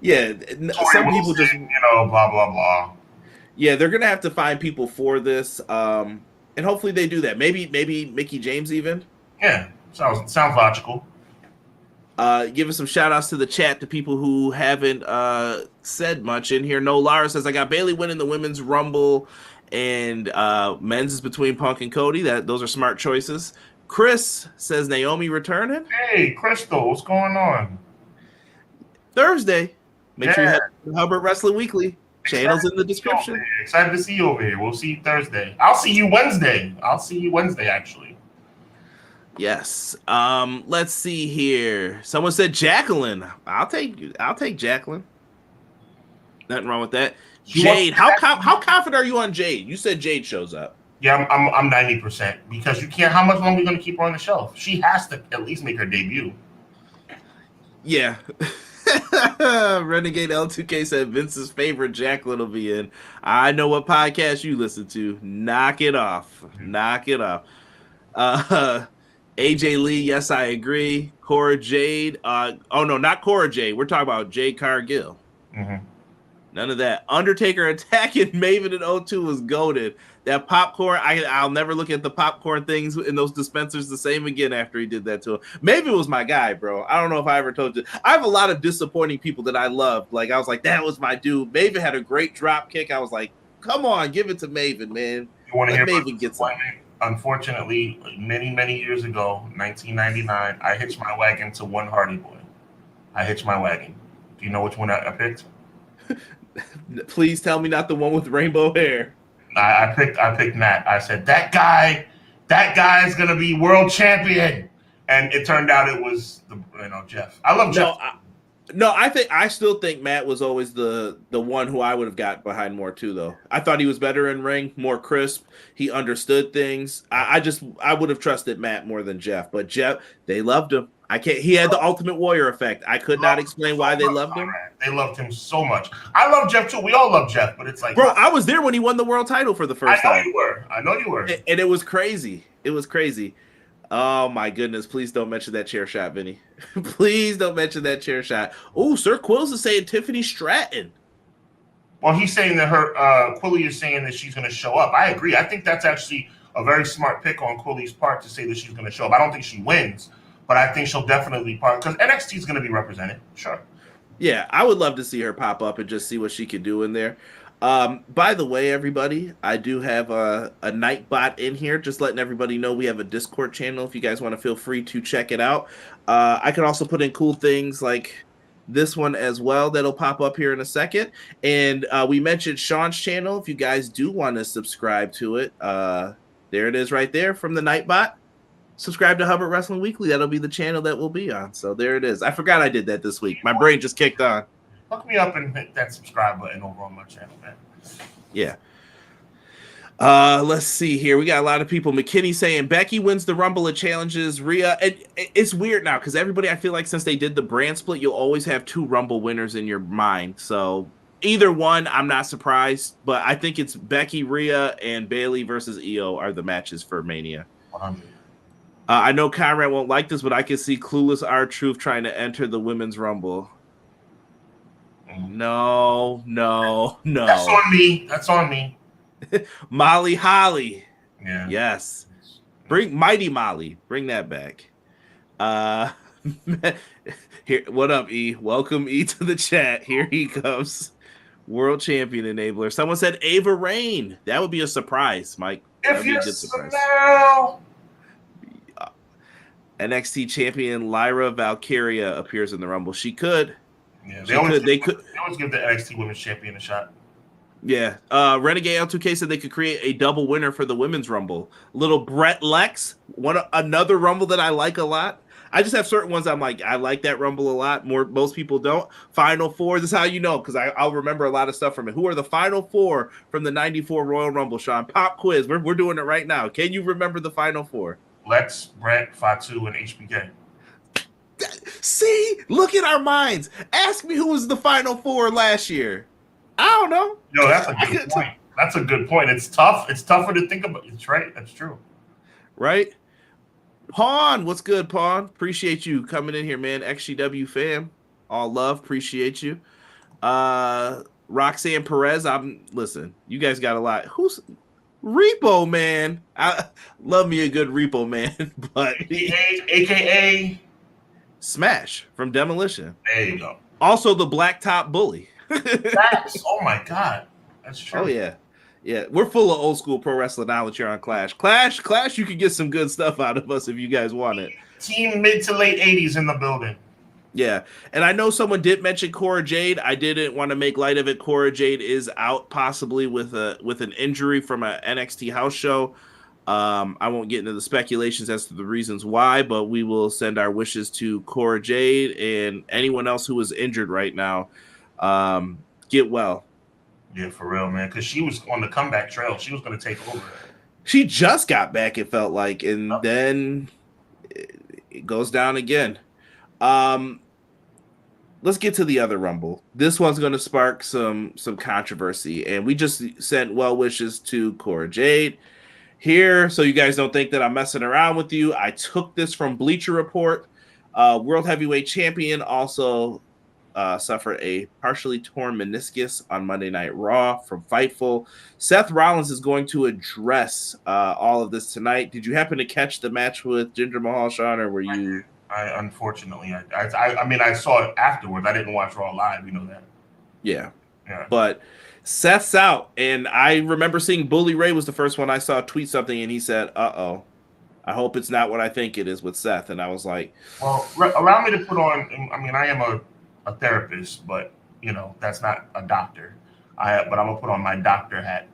Yeah. Some people just blah blah blah. Yeah, they're gonna have to find people for this, and hopefully they do that. Maybe Mickie James even. Yeah, sounds logical. Give us some shout outs to the chat to people who haven't said much in here. No, Lara says I got Bayley winning the women's Rumble, and men's is between Punk and Cody. Those are smart choices. Chris says Naomi returning. Hey, Crystal, what's going on? Thursday. Make sure you head to Hubbard Wrestling Weekly. Channel's in the description. Excited to see you over here. We'll see you Thursday. I'll see you Wednesday. Actually. Yes. Let's see here. Someone said Jacqueline. I'll take Jacqueline. Nothing wrong with that. Jade. How confident are you on Jade? You said Jade shows up. Yeah, I'm 90% because you can't. How much longer are you going to keep her on the shelf? She has to at least make her debut. Yeah. Renegade L2K said Vince's favorite Jacqueline will be in. I know what podcast you listen to. Knock it off. AJ Lee, yes, I agree. Cora Jade. Oh no, not Cora Jade. We're talking about Jade Cargill. Mm-hmm. None of that. Undertaker attacking Maven in 02 was goated. That popcorn, I'll never look at the popcorn things in those dispensers the same again after he did that to him. Maven was my guy, bro. I don't know if I ever told you. I have a lot of disappointing people that I loved. I was like, that was my dude. Maven had a great drop kick. I was like, come on, give it to Maven, man. You want to hear Maven gets it. Unfortunately, many years ago, 1999, I hitched my wagon to one Hardy Boy. Do you know which one I picked? Please tell me not the one with rainbow hair. I picked Matt. I said that guy that guy is gonna be world champion, and it turned out it was Jeff. I love Jeff. I still think Matt was always the one who I would have got behind more too, though. I thought he was better in ring, more crisp. He understood things. I would have trusted Matt more than Jeff, but Jeff, they loved him. He had the Ultimate Warrior effect. I could not explain why they loved him. They loved him so much. I love Jeff too. We all love Jeff, but it's like, bro, I was there when he won the world title for the first time. I know you were. And it was crazy. It was crazy. Oh my goodness! Please don't mention that chair shot, Vinny. Please don't mention that chair shot. Oh, Sir Quills is saying Tiffany Stratton. Well, he's saying that Quilly is saying that she's going to show up. I agree. I think that's actually a very smart pick on Quilly's part to say that she's going to show up. I don't think she wins, but I think she'll definitely part because NXT is going to be represented. Sure. Yeah, I would love to see her pop up and just see what she can do in there. By the way, everybody, I do have a Nightbot in here, just letting everybody know we have a Discord channel. If you guys want to, feel free to check it out. I can also put in cool things like this one as well that'll pop up here in a second. And we mentioned Sean's channel. If you guys do want to subscribe to it, there it is right there from the Nightbot. Subscribe to Hubbard Wrestling Weekly. That'll be the channel that we'll be on. So there it is. I forgot I did that this week. My brain just kicked on. Hook me up and hit that subscribe button over on my channel, man. Yeah. Let's see here. We got a lot of people. McKinney saying Becky wins the Rumble and challenges Rhea. And it's weird now because everybody, I feel like since they did the brand split, you'll always have two Rumble winners in your mind. So either one, I'm not surprised. But I think it's Becky, Rhea, and Bayley versus Io are the matches for Mania. 100. I know Conrad won't like this, but I can see Clueless R-Truth trying to enter the Women's Rumble. No. That's on me. Molly Holly. Yeah. Yes. Bring Mighty Molly. Bring that back. Here, what up, E? Welcome E to the chat. Here he comes. World Champion Enabler. Someone said Ava Rain. That would be a surprise, Mike. If you smell. NXT champion Lyra Valkyria appears in the Rumble. She could. Yeah, they always give the NXT Women's Champion a shot. Yeah. Renegade L2K said they could create a double winner for the Women's Rumble. Little Brett Lex, another Rumble that I like a lot. I just have certain ones I'm like, I like that Rumble a lot. Most people don't. Final Four, this is how you know, because I'll remember a lot of stuff from it. Who are the Final Four from the 94 Royal Rumble, Sean? Pop quiz. We're doing it right now. Can you remember the Final Four? Lex, Brett, Fatu, and HBK. See, look at our minds. Ask me who was the Final Four last year. I don't know. No, that's a good point. That's a good point. It's tough. It's tougher to think about. It's right. That's true. Right? Pawn, what's good, Pawn? Appreciate you coming in here, man. XGW fam. All love. Appreciate you. Roxanne Perez. Listen, you guys got a lot. Who's Repo Man? I love me a good Repo Man, but AKA Smash from Demolition. There you go. Also the Black Top Bully. Oh my God. That's true. Oh yeah. Yeah. We're full of old school pro wrestling knowledge here on Clash. Clash, you can get some good stuff out of us if you guys want it. Team mid to late 80s in the building. Yeah. And I know someone did mention Cora Jade. I didn't want to make light of it. Cora Jade is out possibly with an injury from a NXT house show. I won't get into the speculations as to the reasons why, but we will send our wishes to Cora Jade and anyone else who is injured right now. Get well. Yeah, for real, man. Because she was on the comeback trail. She was going to take over. She just got back, it felt like, and then it goes down again. Let's get to the other Rumble. This one's going to spark some controversy, and we just sent well wishes to Cora Jade here, so you guys don't think that I'm messing around with you. I took this from Bleacher Report. World Heavyweight Champion also suffered a partially torn meniscus on Monday Night Raw from Fightful. Seth Rollins is going to address all of this tonight. Did you happen to catch the match with Jinder Mahal, Sean, or were you? Unfortunately, I mean, I saw it afterwards. I didn't watch Raw live. You know that. Yeah. But Seth's out, and I remember seeing Bully Ray was the first one I saw tweet something, and he said, "Uh-oh, I hope it's not what I think it is with Seth." And I was like, "Well, allow me to put on. I mean, I am a therapist, but you know that's not a doctor. But I'm gonna put on my doctor hat.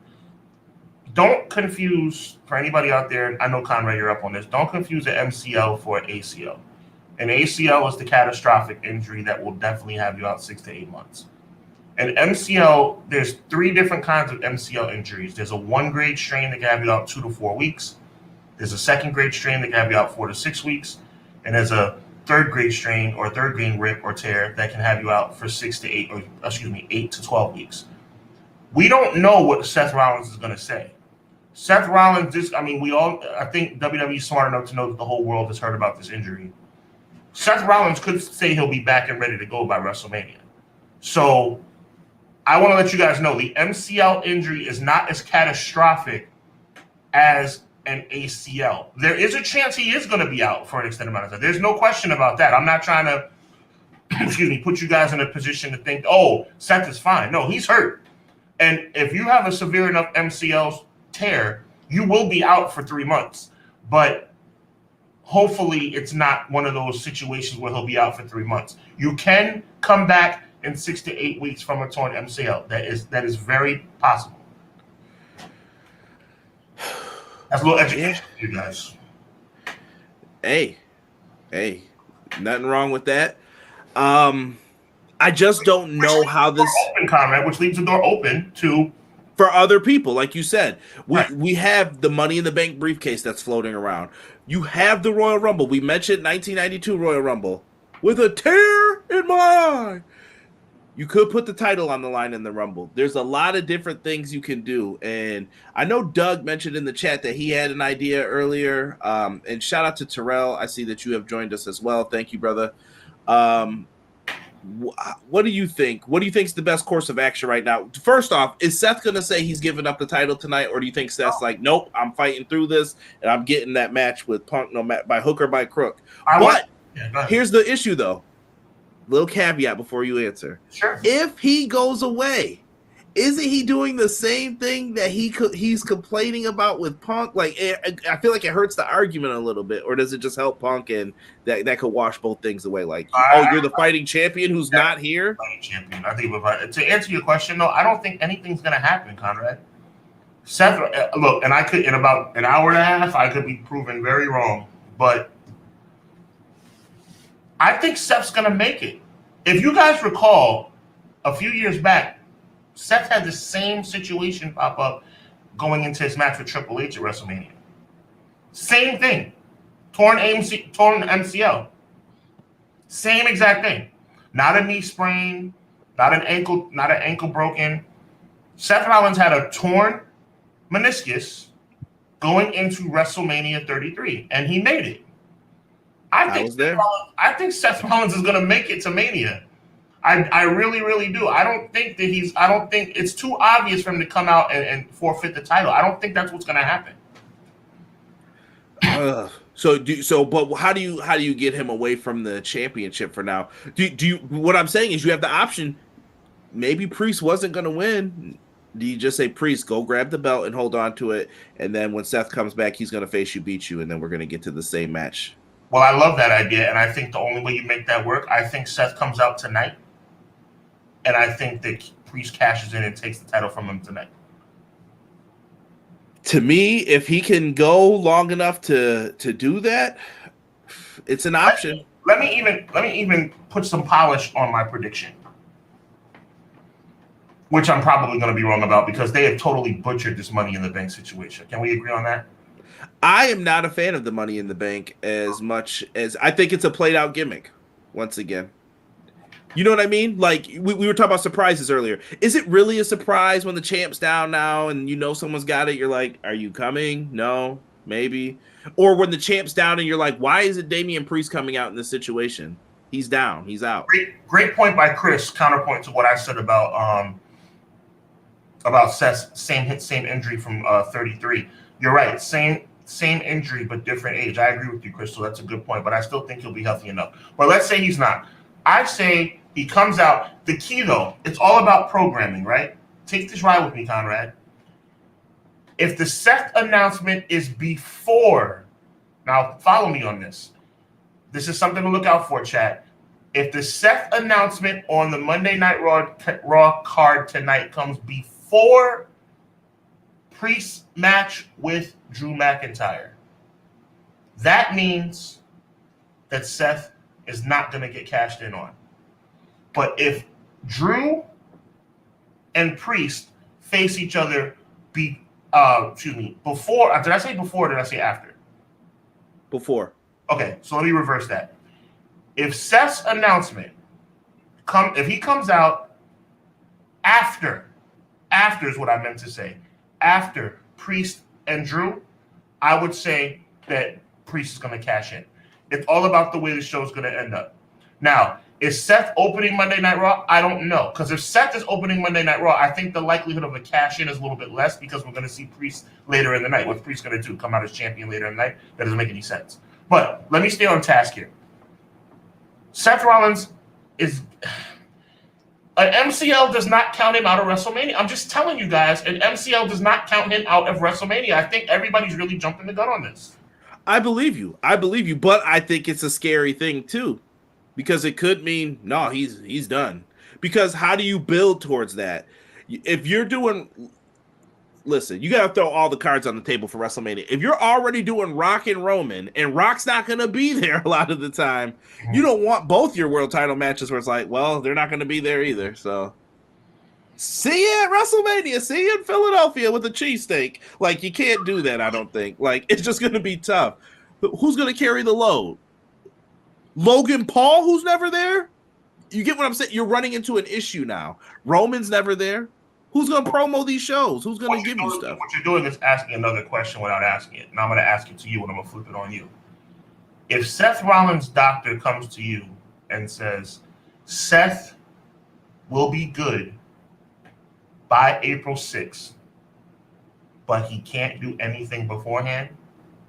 don't confuse, for anybody out there, I know Conrad, you're up on this, don't confuse an MCL for an ACL. An ACL is the catastrophic injury that will definitely have you out 6 to 8 months. An MCL, there's 3 different kinds of MCL injuries. There's a 1-grade strain that can have you out 2 to 4 weeks. There's a 2nd-grade strain that can have you out 4 to 6 weeks. And there's a 3rd-grade strain or 3rd-grade rip or tear that can have you out for 8 to 12 weeks. We don't know what Seth Rollins is going to say. Seth Rollins, I think WWE is smart enough to know that the whole world has heard about this injury. Seth Rollins could say he'll be back and ready to go by WrestleMania. So I want to let you guys know the MCL injury is not as catastrophic as an ACL. There is a chance he is going to be out for an extended amount of time. There's no question about that. I'm not trying to, put you guys in a position to think, oh, Seth is fine. No, he's hurt. And if you have a severe enough MCL tear, you will be out for 3 months. But hopefully it's not one of those situations where he'll be out for 3 months. You can come back in 6 to 8 weeks from a torn MCL. That is very possible. That's a little education for you guys. Hey, nothing wrong with that. I just don't know how this open comment, which leaves the door open to for other people, like you said. Right. We have the Money in the Bank briefcase that's floating around. You have the Royal Rumble. We mentioned 1992 Royal Rumble with a tear in my eye. You could put the title on the line in the Rumble. There's a lot of different things you can do. And I know Doug mentioned in the chat that he had an idea earlier. And shout out to Terrell. I see that you have joined us as well. Thank you, brother. What do you think? What do you think is the best course of action right now? First off, is Seth going to say he's giving up the title tonight? Or do you think Seth's like, nope, I'm fighting through this and I'm getting that match with Punk by hook or by crook? Here's the issue, though. Little caveat before you answer. Sure. If he goes away, isn't he doing the same thing that he's complaining about with Punk? Like, I feel like it hurts the argument a little bit, or does it just help Punk and that could wash both things away? Like, you're the fighting champion who's not here. Fighting champion. I think to answer your question, though, I don't think anything's going to happen, Conrad. Seth, look, and I could in about an hour and a half, I could be proven very wrong, but I think Seth's going to make it. If you guys recall, a few years back, Seth had the same situation pop up going into his match with Triple H at WrestleMania. Same thing. Torn MCL. Same exact thing. Not a knee sprain, not an ankle broken. Seth Rollins had a torn meniscus going into WrestleMania 33, and he made it. I think Seth Rollins is going to make it to Mania. I really, really do. I don't think it's too obvious for him to come out and forfeit the title. I don't think that's what's going to happen. But how do you get him away from the championship for now? What I'm saying is you have the option. Maybe Priest wasn't going to win. Do you just say, Priest, go grab the belt and hold on to it, and then when Seth comes back, he's going to face you, beat you, and then we're going to get to the same match? Well, I love that idea, and I think the only way you make that work, I think Seth comes out tonight, and I think that Priest cashes in and takes the title from him tonight. To me, if he can go long enough to do that, it's an option. Let me even put some polish on my prediction, which I'm probably going to be wrong about because they have totally butchered this Money in the Bank situation. Can we agree on that? I am not a fan of the Money in the Bank as much as I think it's a played out gimmick. Once again, you know what I mean? Like we were talking about surprises earlier. Is it really a surprise when the champ's down now and you know someone's got it? You're like, are you coming? No, maybe. Or when the champ's down and you're like, why isn't Damian Priest coming out in this situation? He's down. He's out. Great point by Chris. Counterpoint to what I said about Seth's same injury from 33. You're right. Same injury, but different age. I agree with you, Crystal. That's a good point, but I still think he'll be healthy enough. But let's say he's not. I say he comes out. The key, though, it's all about programming, right? Take this ride with me, Conrad. If the Seth announcement is before, now follow me on this. This is something to look out for, chat. If the Seth announcement on the Monday Night Raw card tonight comes before Priest match with Drew McIntyre. That means that Seth is not going to get cashed in on. But if Drew and Priest face each other before, did I say before or did I say after? Before. Okay, so let me reverse that. If Seth's announcement if he comes out after is what I meant to say, after Priest and Drew, I would say that Priest is going to cash in. It's all about the way the show is going to end up. Now, is Seth opening Monday Night Raw? I don't know. Because if Seth is opening Monday Night Raw, I think the likelihood of a cash in is a little bit less because we're going to see Priest later in the night. What's Priest going to do? Come out as champion later in the night? That doesn't make any sense. But let me stay on task here. Seth Rollins is... An MCL does not count him out of WrestleMania. I'm just telling you guys, an MCL does not count him out of WrestleMania. I think everybody's really jumping the gun on this. I believe you, but I think it's a scary thing too, because it could mean no, he's done. Because how do you build towards that? If you're doing, listen, you got to throw all the cards on the table for WrestleMania. If you're already doing Rock and Roman, and Rock's not going to be there a lot of the time, you don't want both your world title matches where it's like, well, they're not going to be there either. So see you at WrestleMania. See you in Philadelphia with a cheesesteak. Like, you can't do that, I don't think. Like, it's just going to be tough. But who's going to carry the load? Logan Paul, who's never there? You get what I'm saying? You're running into an issue now. Roman's never there. Who's going to promo these shows? Who's going to give you stuff? What you're doing is asking another question without asking it. And I'm going to ask it to you, and I'm going to flip it on you. If Seth Rollins' doctor comes to you and says, Seth will be good by April 6th, but he can't do anything beforehand,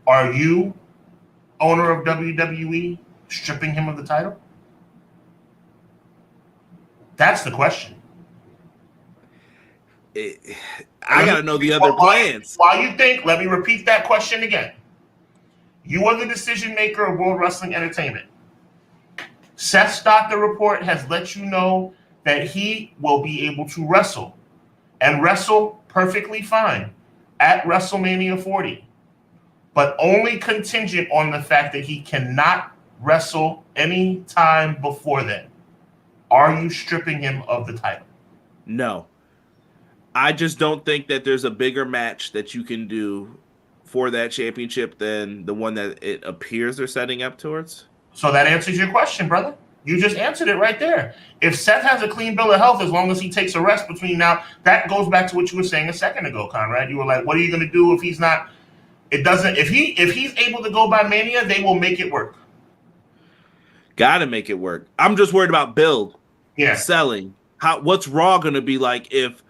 are you, owner of WWE, stripping him of the title? That's the question. I got to know the other plans. While you think, let me repeat that question again. You are the decision maker of World Wrestling Entertainment. Seth's doctor report has let you know that he will be able to wrestle and wrestle perfectly fine at WrestleMania 40, but only contingent on the fact that he cannot wrestle any time before then. Are you stripping him of the title? No. I just don't think that there's a bigger match that you can do for that championship than the one that it appears they're setting up towards. So that answers your question, brother. You just answered it right there. If Seth has a clean bill of health, as long as he takes a rest between now, that goes back to what you were saying a second ago, Conrad. You were like, what are you going to do if he's not? It doesn't. If he's able to go by Mania, they will make it work. Got to make it work. I'm just worried about build. Yeah. Selling. What's Raw going to be like if...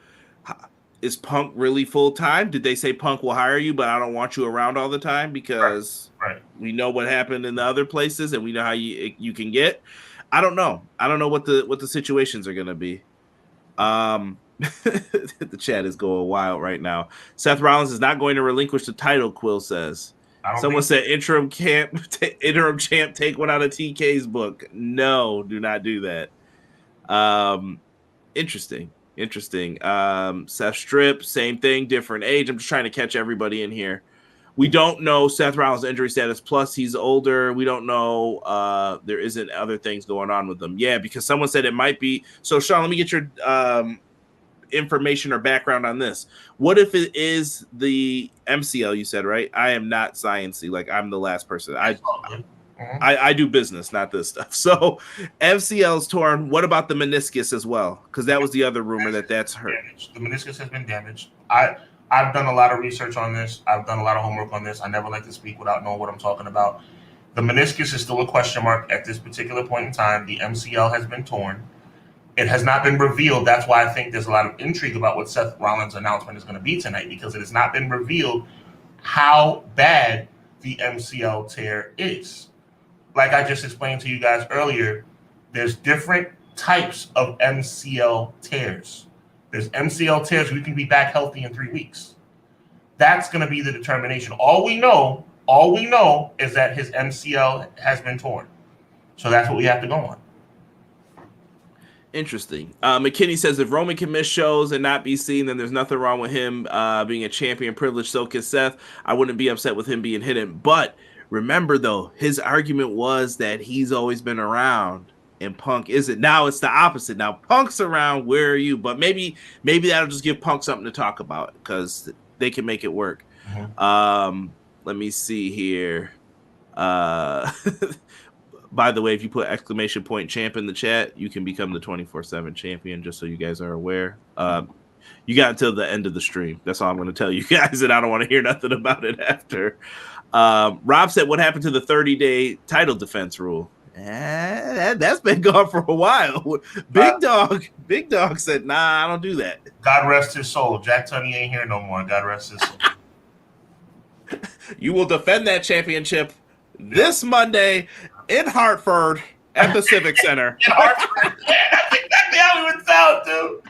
Is Punk really full-time? Did they say Punk will hire you, but I don't want you around all the time because we know what happened in the other places and we know how you can get? I don't know. I don't know what the situations are going to be. The chat is going wild right now. Seth Rollins is not going to relinquish the title, Quill says. Someone said interim champ take one out of TK's book. No, do not do that. Interesting. Seth Strip, same thing, different age. I'm just trying to catch everybody in here. We don't know Seth Rollins' injury status. Plus, he's older. We don't know. There isn't other things going on with him. Yeah, because someone said it might be. So, Sean, let me get your information or background on this. What if it is the MCL you said, right? I am not sciencey. Like, I'm the last person. I do business, not this stuff. So MCL's torn. What about the meniscus as well? Because that was the other rumor that's hurt. Damaged. The meniscus has been damaged. I've done a lot of research on this. I've done a lot of homework on this. I never like to speak without knowing what I'm talking about. The meniscus is still a question mark at this particular point in time. The MCL has been torn. It has not been revealed. That's why I think there's a lot of intrigue about what Seth Rollins' announcement is going to be tonight, because it has not been revealed how bad the MCL tear is. Like I just explained to you guys earlier, there's different types of MCL tears. There's MCL tears where you can be back healthy in 3 weeks. That's going to be the determination. All we know is that his MCL has been torn. So that's what we have to go on. Interesting. McKinney says if Roman can miss shows and not be seen, then there's nothing wrong with him being a champion privilege. So can Seth. I wouldn't be upset with him being hidden. But remember, though, his argument was that he's always been around and Punk isn't. Now it's the opposite. Now Punk's around. Where are you? But maybe that'll just give Punk something to talk about because they can make it work. Mm-hmm. Let me see here. By the way, if you put ! champ in the chat, you can become the 24/7 champion, just so you guys are aware. You got until the end of the stream. That's all I'm going to tell you guys, and I don't want to hear nothing about it after. Rob said, what happened to the 30-day title defense rule? That's been gone for a while. Big Dog said, nah, I don't do that. God rest his soul. Jack Tunney ain't here no more. God rest his soul. You will defend that championship this Monday in Hartford at the Civic Center. In Hartford. Yeah, that's exactly how it would sound, too.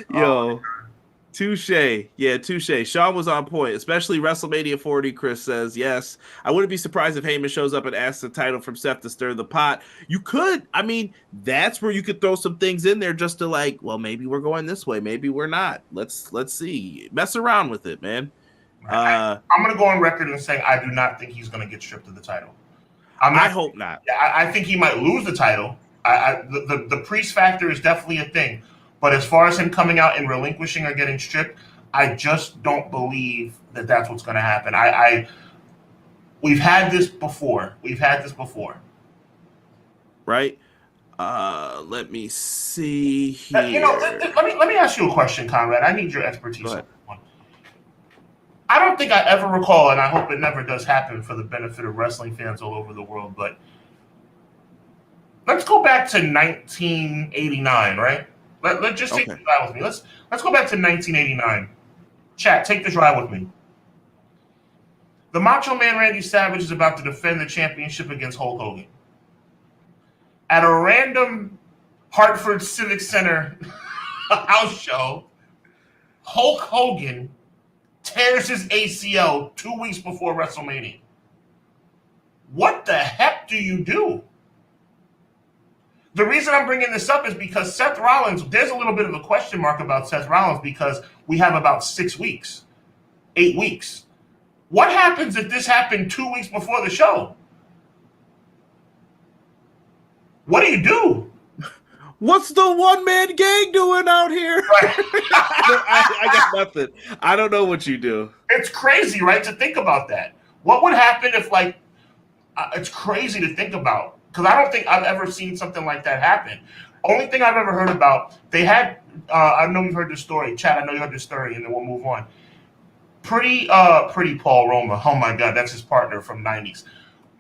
Yo, touche. Yeah, touche. Sean was on point, especially WrestleMania 40, Chris says. Yes. I wouldn't be surprised if Heyman shows up and asks the title from Seth to stir the pot. You could. I mean, that's where you could throw some things in there just to like, well, maybe we're going this way. Maybe we're not. Let's see. Mess around with it, man. I'm going to go on record and say I do not think he's going to get stripped of the title. I hope not. I think he might lose the title. The priest factor is definitely a thing. But as far as him coming out and relinquishing or getting stripped, I just don't believe that that's what's going to happen. We've had this before. Right? Let me see here. Let me ask you a question, Conrad. I need your expertise on this one. I don't think I ever recall, and I hope it never does happen for the benefit of wrestling fans all over the world, but let's go back to 1989, right? Let's just take this ride with me. Let's go back to 1989. Chat, take this ride with me. The Macho Man Randy Savage is about to defend the championship against Hulk Hogan. At a random Hartford Civic Center house show, Hulk Hogan tears his ACL 2 weeks before WrestleMania. What the heck do you do? The reason I'm bringing this up is because Seth Rollins, there's a little bit of a question mark about Seth Rollins because we have about 8 weeks. What happens if this happened 2 weeks before the show? What do you do? What's the one-man gang doing out here? Right. I got nothing. I don't know what you do. It's crazy, right, to think about that. What would happen if, it's crazy to think about. Because I don't think I've ever seen something like that happen. Only thing I've ever heard about, they had, I know you've heard this story. Chad, I know you heard this story, and then we'll move on. Pretty Paul Roma. Oh, my God, that's his partner from 90s.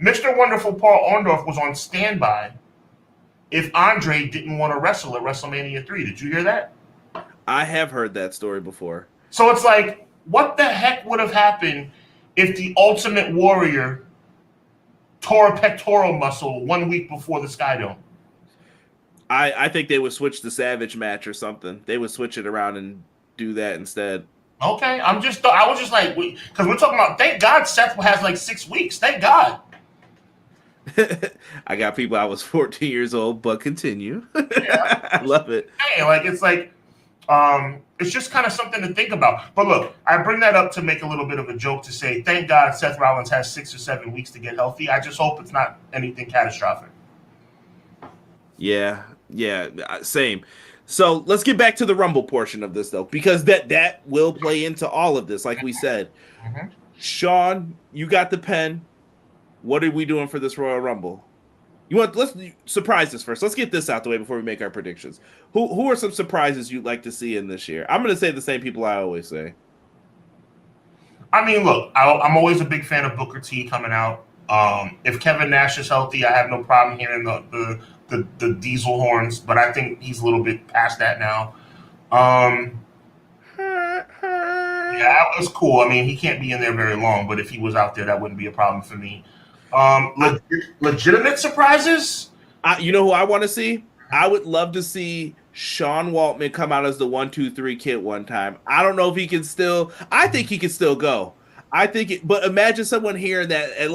Mr. Wonderful Paul Orndorff was on standby if Andre didn't want to wrestle at WrestleMania 3. Did you hear that? I have heard that story before. So it's like, what the heck would have happened if the Ultimate Warrior tore a pectoral muscle 1 week before the Skydome? I think they would switch the Savage match or something. They would switch it around and do that instead. Okay, I was just like, because we're talking about, thank God Seth has 6 weeks. Thank God. I got people, I was 14 years old, but continue. Yeah. I love it. Hey, it's just kind of something to think about. But look, I bring that up to make a little bit of a joke to say, thank God Seth Rollins has 6 or 7 weeks to get healthy. I just hope it's not anything catastrophic. Yeah, same. So let's get back to the Rumble portion of this, though, because that will play into all of this, like we said. Mm-hmm. Sean, you got the pen. What are we doing for this Royal Rumble? Let's surprise us first. Let's get this out the way before we make our predictions. Who are some surprises you'd like to see in this year? I'm going to say the same people I always say. I mean, look, I'm always a big fan of Booker T coming out. If Kevin Nash is healthy, I have no problem hearing the diesel horns, but I think he's a little bit past that now. Yeah, that was cool. I mean, he can't be in there very long, but if he was out there, that wouldn't be a problem for me. Legitimate surprises? You know who I want to see? I would love to see Sean Waltman come out as the 1, 2, 3 kid one time. I don't know if he can still. I think he can still go. But imagine someone hearing that and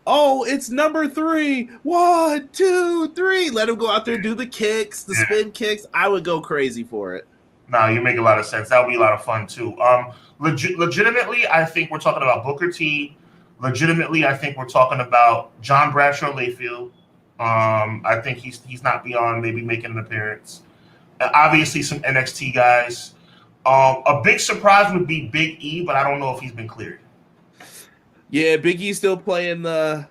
Oh, it's number 3. 1, 2, 3. Let him go out there and do the kicks, the spin kicks. I would go crazy for it. No, you make a lot of sense. That would be a lot of fun too. Legitimately, I think we're talking about Booker T. Legitimately, I think we're talking about John Bradshaw Layfield. I think he's not beyond maybe making an appearance. Obviously, some NXT guys. A big surprise would be Big E, but I don't know if he's been cleared. Yeah, Big E's still playing the.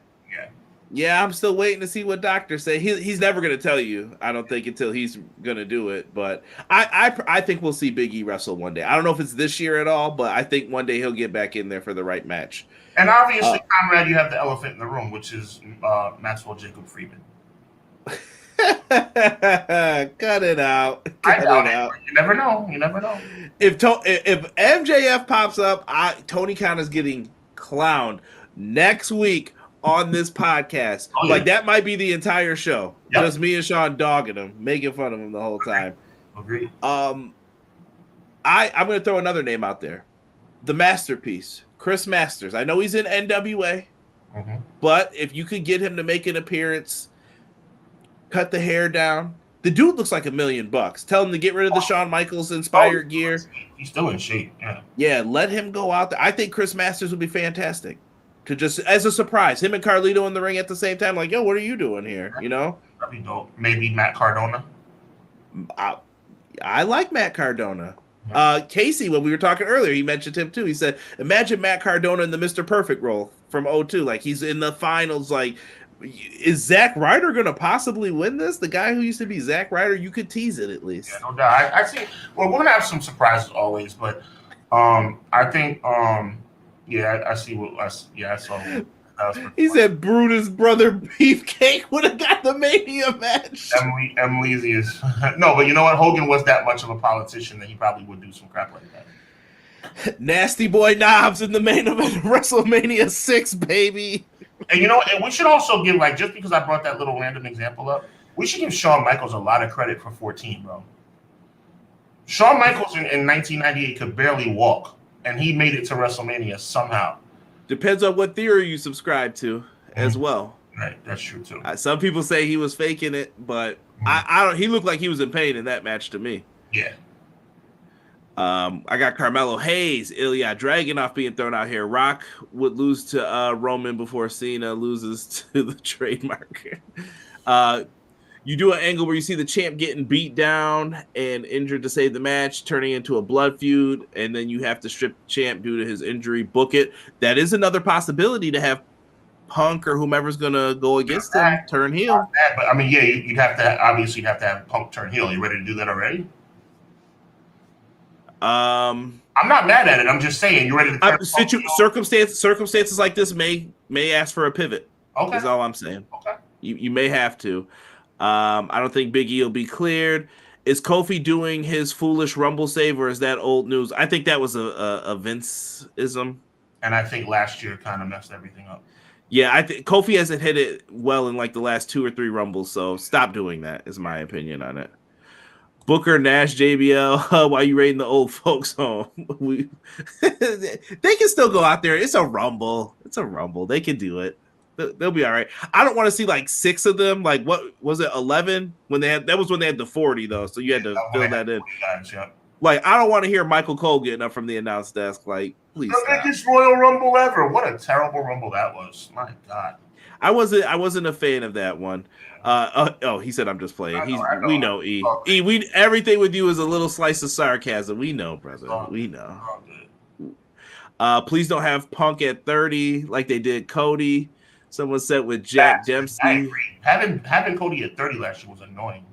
Yeah, I'm still waiting to see what doctors say. He's never going to tell you, I don't think, until he's going to do it. But I think we'll see Big E wrestle one day. I don't know if it's this year at all, but I think one day he'll get back in there for the right match. And obviously, Conrad, you have the elephant in the room, which is Maxwell Jacob Friedman. Cut it out. I doubt it. You never know. If MJF pops up, Tony Khan is getting clowned next week on this podcast. Oh, yeah. Like, that might be the entire show. Yep. Just me and Sean dogging him, making fun of him the whole time. Agreed. I'm going to throw another name out there. The Masterpiece, Chris Masters. I know he's in NWA, but if you could get him to make an appearance, cut the hair down. The dude looks like $1 million. Tell him to get rid of the Shawn Michaels inspired gear. He's still in shape. Yeah, let him go out there. I think Chris Masters would be fantastic. To just, as a surprise, him and Carlito in the ring at the same time, like, yo, what are you doing here? You know? That'd be dope. Maybe Matt Cardona. I like Matt Cardona. Casey, when we were talking earlier, he mentioned him too. He said, imagine Matt Cardona in the Mr. Perfect role from 02. Like, he's in the finals. Like, is Zack Ryder going to possibly win this? The guy who used to be Zack Ryder, you could tease it at least. Yeah, no doubt. I see. Well, we're going to have some surprises always, but I think I see what I saw. He said Brutus brother Beefcake would have got the Mania match. Emily's is no, but you know what? Hogan was that much of a politician that he probably would do some crap like that. Nasty Boy Knobs in the main event of WrestleMania 6, baby. And you know, and we should also give, like, just because I brought that little random example up, we should give Shawn Michaels a lot of credit for 14, bro. Shawn Michaels in 1998 could barely walk, and he made it to WrestleMania somehow. Depends on what theory you subscribe to as well. Right, that's true too. Some people say he was faking it, but I don't. He looked like he was in pain in that match to me. Yeah. I got Carmelo Hayes, Ilya Dragunov being thrown out here. Rock would lose to Roman before Cena loses to the trademark. You do an angle where you see the champ getting beat down and injured to save the match, turning into a blood feud, and then you have to strip the champ due to his injury, book it. That is another possibility to have Punk or whomever's going to go against him turn heel. But I mean, yeah, you'd have to have Punk turn heel. You ready to do that already? I'm not mad at it. I'm just saying, you ready to turn circumstances like this may ask for a pivot. Okay. Is all I'm saying. Okay. You may have to. I don't think Big E will be cleared. Is Kofi doing his foolish Rumble save, or is that old news? I think that was a Vince-ism. And I think last year kind of messed everything up. Yeah, I think Kofi hasn't hit it well in like the last 2 or 3 Rumbles, so stop doing that is my opinion on it. Booker, Nash, JBL, why you raiding the old folks home? They can still go out there. It's a Rumble. They can do it. They'll be all right. I don't want to see like 6 of them. Like, what was it, 11? That was when they had the 40 though, so you had to fill that in. Guys, yeah. Like, I don't want to hear Michael Cole getting up from the announce desk. Like, please. The biggest Royal Rumble ever. What a terrible Rumble that was. My God. I wasn't a fan of that one. He said I'm just playing. We know E. Everything with you is a little slice of sarcasm. We know, brother. We know. Please don't have Punk at 30 like they did Cody. Someone said with Jack Dempsey. I agree. Having Cody at 30 last year was annoying.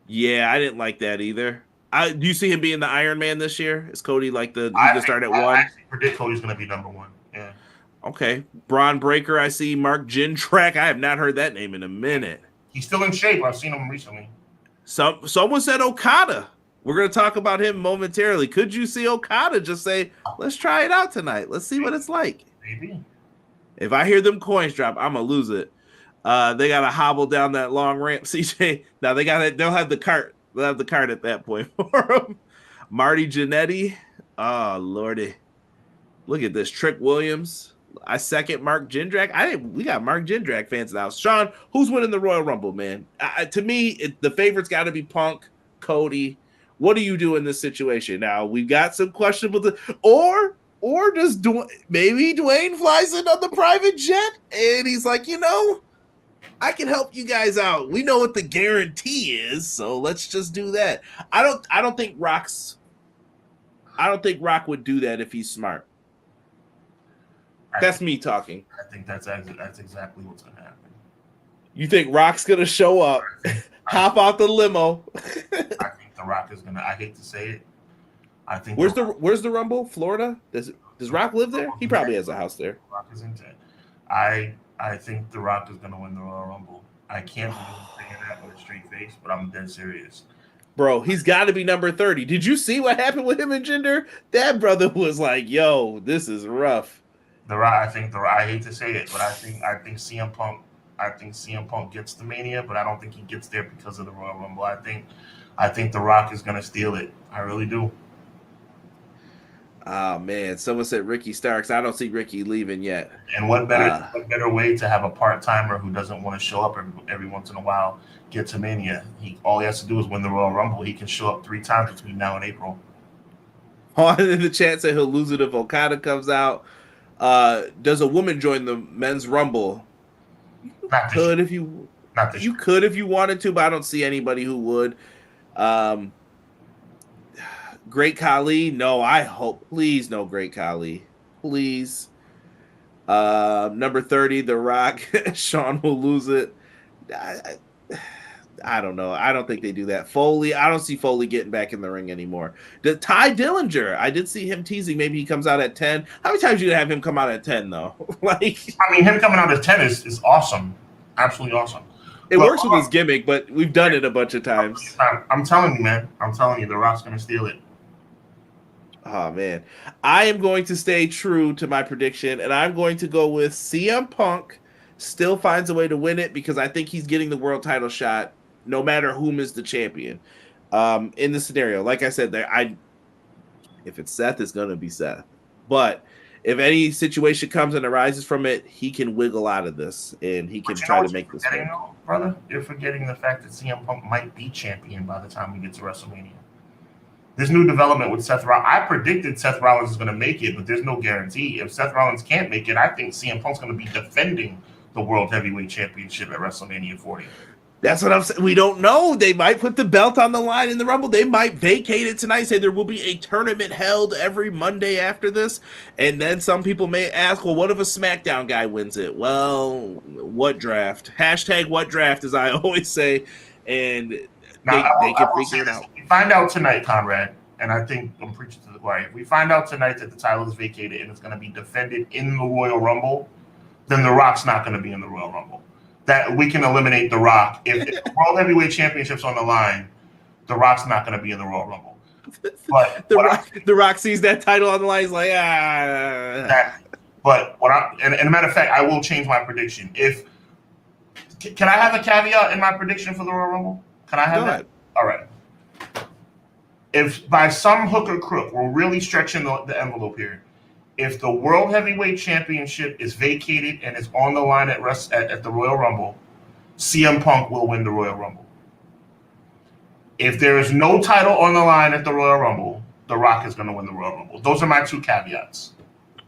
Yeah, I didn't like that either. Do you see him being the Iron Man this year? Is Cody like he can start at 1? I actually predict Cody's going to be number 1. Yeah. Okay. Braun Breaker, I see. Mark Jindrak. I have not heard that name in a minute. He's still in shape. I've seen him recently. Someone said Okada. We're going to talk about him momentarily. Could you see Okada just say, let's try it out tonight. Let's see what it's like. Maybe. If I hear them coins drop, I'm going to lose it. They got to hobble down that long ramp, CJ. Now they'll have the cart. They'll have the cart at that point for him. Marty Jannetty. Oh, Lordy. Look at this. Trick Williams. I second Mark Jindrak. We got Mark Jindrak fans now. Sean, who's winning the Royal Rumble, man? To me, the favorite's got to be Punk, Cody. What do you do in this situation? Now we've got some questionable, or does maybe Dwayne flies in on the private jet and he's like, I can help you guys out. We know what the guarantee is, so let's just do that. I don't think Rock would do that if he's smart. That's me talking. I think that's exactly what's going to happen. You think Rock's going to show up, hop out the limo? I think The Rock is going to. I hate to say it. I think. Where's the Rumble? Florida? Does Rock live there? He probably has a house there. Rock is in it. I think The Rock is going to win the Royal Rumble. I can't believe I'm saying that with a straight face, but I'm dead serious. Bro, he's got to be number 30. Did you see what happened with him and Jinder? That brother was like, "Yo, this is rough." I hate to say it, but I think CM Punk. I think CM Punk gets the Mania, but I don't think he gets there because of the Royal Rumble. I think The Rock is going to steal it. I really do. Oh man, someone said Ricky Starks. I don't see Ricky leaving yet. And what better way to have a part-timer who doesn't want to show up every once in a while get to Mania? All he has to do is win the Royal Rumble. He can show up 3 times between now and April. In the chat said he'll lose it if Okada comes out. Does a woman join the men's Rumble? You could if you wanted to, but I don't see anybody who would. Great Khali? No, I hope. Please, no Great Khali. Please. Number 30, The Rock. Sean will lose it. I don't know. I don't think they do that. Foley, I don't see Foley getting back in the ring anymore. Ty Dillinger, I did see him teasing. Maybe he comes out at 10. How many times are you going to have him come out at 10, though? Him coming out at 10 is awesome. Absolutely awesome. It works with his gimmick, but we've done it a bunch of times. I'm telling you, man. I'm telling you, The Rock's going to steal it. Oh, man. I am going to stay true to my prediction, and I'm going to go with CM Punk still finds a way to win it because I think he's getting the world title shot no matter whom is the champion. In the scenario, like I said, if it's Seth, it's going to be Seth. But if any situation comes and arises from it, he can wiggle out of this, and he can try to make this work. Brother, you're forgetting the fact that CM Punk might be champion by the time we get to WrestleMania. This new development with Seth Rollins, I predicted Seth Rollins is going to make it, but there's no guarantee. If Seth Rollins can't make it, I think CM Punk's going to be defending the World Heavyweight Championship at WrestleMania 40. That's what I'm saying. We don't know. They might put the belt on the line in the Rumble. They might vacate it tonight, say there will be a tournament held every Monday after this. And then some people may ask, well, what if a SmackDown guy wins it? Well, what draft? # what draft, as I always say. And they can figure it out. If we find out tonight, Conrad, and I think I'm preaching to the choir, if we find out tonight that the title is vacated and it's going to be defended in the Royal Rumble, then The Rock's not going to be in the Royal Rumble. That we can eliminate The Rock. If the World Heavyweight Championship's on the line, The Rock's not going to be in the Royal Rumble. But the Rock sees that title on the line. He's like, Exactly. But and a matter of fact, I will change my prediction. Can I have a caveat in my prediction for the Royal Rumble? Can I have that? All right. If by some hook or crook, we're really stretching the envelope here. If the World Heavyweight Championship is vacated and is on the line at the Royal Rumble, CM Punk will win the Royal Rumble. If there is no title on the line at the Royal Rumble, The Rock is going to win the Royal Rumble. Those are my 2 caveats.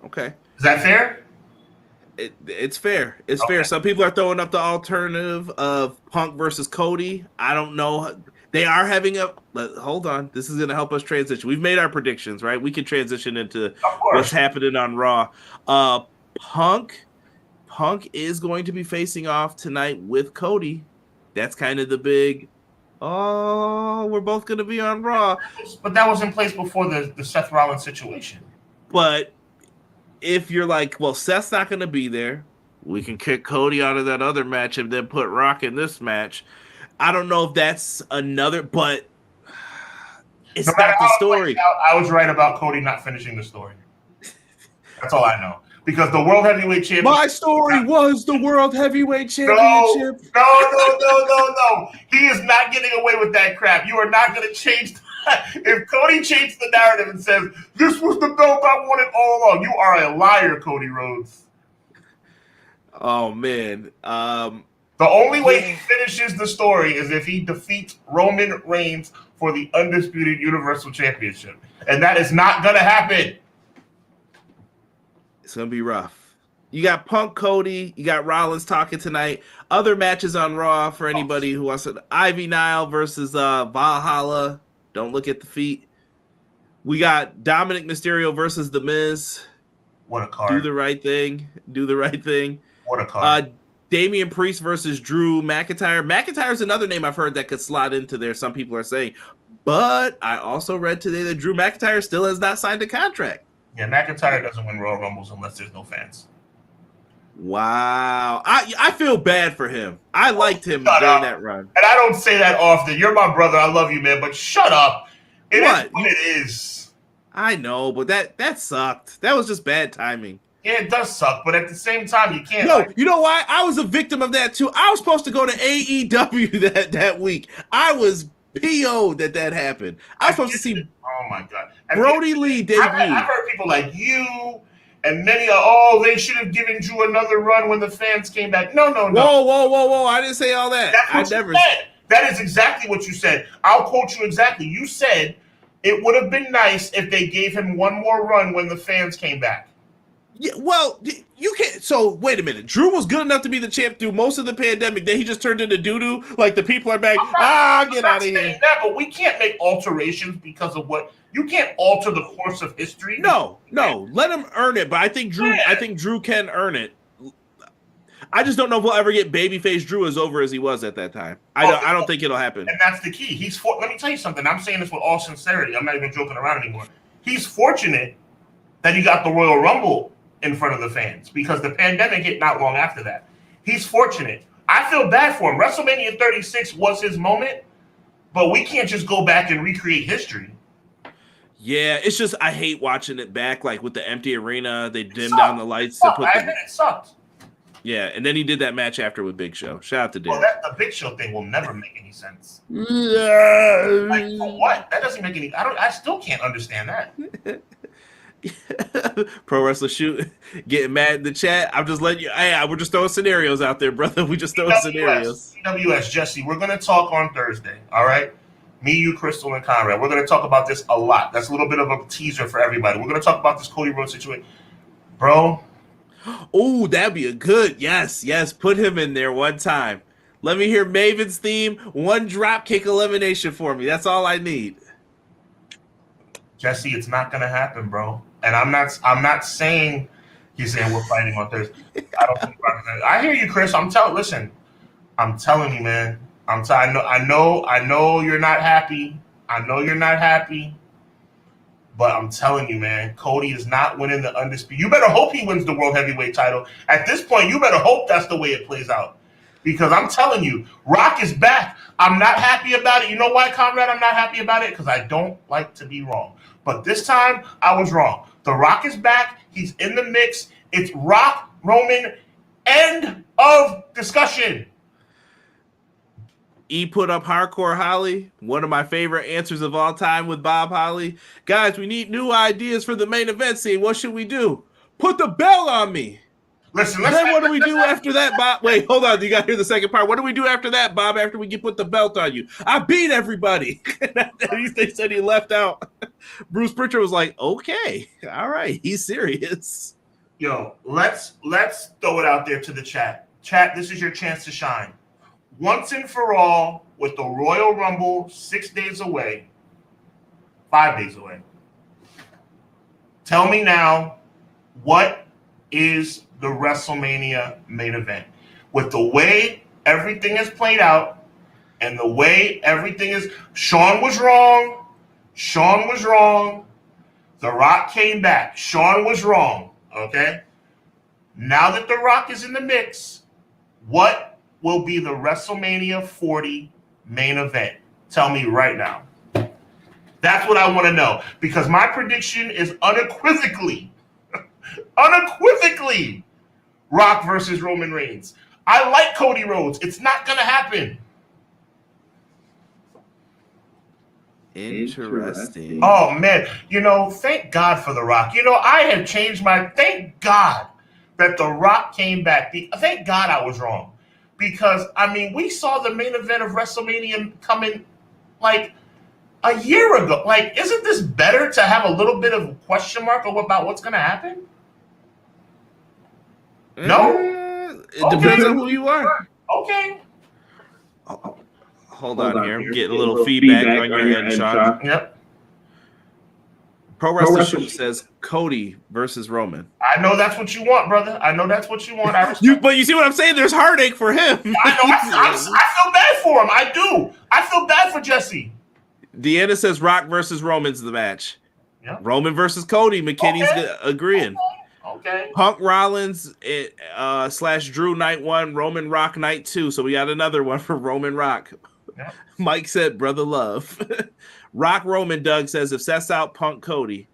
Okay. Is that fair? It's fair. It's fair. Some people are throwing up the alternative of Punk versus Cody. I don't know. They are having hold on. This is going to help us transition. We've made our predictions, right? We can transition into what's happening on Raw. Punk is going to be facing off tonight with Cody. That's kind of the big, we're both going to be on Raw. But that was in place before the Seth Rollins situation. But if you're like, well, Seth's not going to be there, we can kick Cody out of that other match and then put Rock in this match. I don't know if that's another, but it's not the story. I was right about Cody not finishing the story. That's all I know. Because the World Heavyweight Championship. My story was the World Heavyweight Championship. No. He is not getting away with that crap. You are not going to change. If Cody changed the narrative and says, this was the belt I wanted all along, you are a liar, Cody Rhodes. Oh man. The only way he finishes the story is if he defeats Roman Reigns for the undisputed Universal Championship. And that is not going to happen. It's going to be rough. You got Punk Cody. You got Rollins talking tonight. Other matches on Raw for anybody who wants to. Ivy Nile versus Valhalla. Don't look at the feet. We got Dominic Mysterio versus The Miz. What a card. Do the right thing. Do the right thing. What a card. Damian Priest versus Drew McIntyre. McIntyre's another name I've heard that could slot into there, some people are saying. But I also read today that Drew McIntyre still has not signed a contract. Yeah, McIntyre doesn't win Royal Rumbles unless there's no fans. Wow. I feel bad for him. I liked him during that run. And I don't say that often. You're my brother. I love you, man. But shut up. It is what it is. I know, but that sucked. That was just bad timing. Yeah, it does suck, but at the same time, you can't. No, you know why? I was a victim of that too. I was supposed to go to AEW that week. I was PO'd that happened. I was supposed to see. Oh my god, Brody Lee debut. I've heard people like you and many. They should have given Drew another run when the fans came back. No. Whoa! I didn't say all that. That's what you said. That is exactly what you said. I'll quote you exactly. You said it would have been nice if they gave him one more run when the fans came back. Yeah, well, you can't. So wait a minute. Drew was good enough to be the champ through most of the pandemic. Then he just turned into doo-doo. Like the people are back. Get out of here. That, but we can't make alterations because of what you can't alter the course of history. No. Let him earn it. But I think Drew can earn it. I just don't know if we'll ever get babyface Drew as over as he was at that time. I don't think it'll happen. And that's the key. Let me tell you something. I'm saying this with all sincerity. I'm not even joking around anymore. He's fortunate that he got the Royal Rumble in front of the fans because the pandemic hit not long after that. He's fortunate. I feel bad for him. WrestleMania 36 was his moment, but we can't just go back and recreate history. Yeah, it's just I hate watching it back, like with the empty arena. They dimmed down the lights to put. It sucked. Yeah, and then he did that match after with Big Show. Shout out to Dave. Well, the Big Show thing will never make any sense. Like, for what? That doesn't make any. I still can't understand that. Pro Wrestler Shoot getting mad in the chat. I'm just letting you. Hey, we're just throwing scenarios out there, brother. We just throwing scenarios. CWS, Jesse, we're going to talk on Thursday. All right, me, you, Crystal, and Conrad. We're going to talk about this a lot. That's a little bit of a teaser for everybody. We're going to talk about this Cody Rhodes situation, bro. Oh, that'd be a good. Yes. Put him in there one time. Let me hear Maven's theme. One drop kick elimination for me. That's all I need. Jesse, it's not going to happen, bro. And I'm not saying he's saying we're fighting on Thursday. I hear you, Chris. Listen, I'm telling you, man. I know you're not happy. But I'm telling you, man, Cody is not winning the undisputed. You better hope he wins the World Heavyweight title. At this point, you better hope that's the way it plays out. Because I'm telling you, Rock is back. I'm not happy about it. You know why, Conrad, I'm not happy about it? Because I don't like to be wrong. But this time, I was wrong. The Rock is back. He's in the mix. It's Rock, Roman, end of discussion. E put up Hardcore Holly, one of my favorite answers of all time with Bob Holly. Guys, we need new ideas for the main event scene. What should we do? Put the belt on me. Listen. Then what do we do after that, Bob? Wait, hold on. You got to hear the second part. What do we do after that, Bob, after we put the belt on you? I beat everybody. They said he left out. Bruce Pritchard was like, okay, all right. He's serious. Yo, let's throw it out there to the chat. Chat, this is your chance to shine. Once and for all, with the Royal Rumble 5 days away. Tell me now, what is the WrestleMania main event? With the way everything is played out and the way everything is, Sean was wrong. The Rock came back. Sean was wrong. Okay? Now that The Rock is in the mix, what will be the WrestleMania 40 main event? Tell me right now. That's what I want to know. Because my prediction is unequivocally Rock versus Roman Reigns. I like Cody Rhodes. It's not going to happen. Interesting. Oh, man. Thank God for The Rock. I have changed thank God that The Rock came back. Thank God I was wrong. Because, I mean, we saw the main event of WrestleMania coming like a year ago. Like, isn't this better to have a little bit of a question mark about what's going to happen? No? It depends on who you are. Okay. Hold on here. I'm getting a little feedback on your end, Sean. Yep. Pro Wrestling says Cody versus Roman. I know that's what you want, brother. I know that's what you want. But you see what I'm saying? There's heartache for him. I know. I feel bad for him. I do. I feel bad for Jesse. Deanna says Rock versus Roman's the match. Yeah. Roman versus Cody. McKinney's agreeing. Okay. Punk Rollins / Drew night 1, Roman Rock night 2. So we got another one for Roman Rock. Yeah. Mike said brother love. Rock Roman. Doug says if Seth's out, Punk Cody.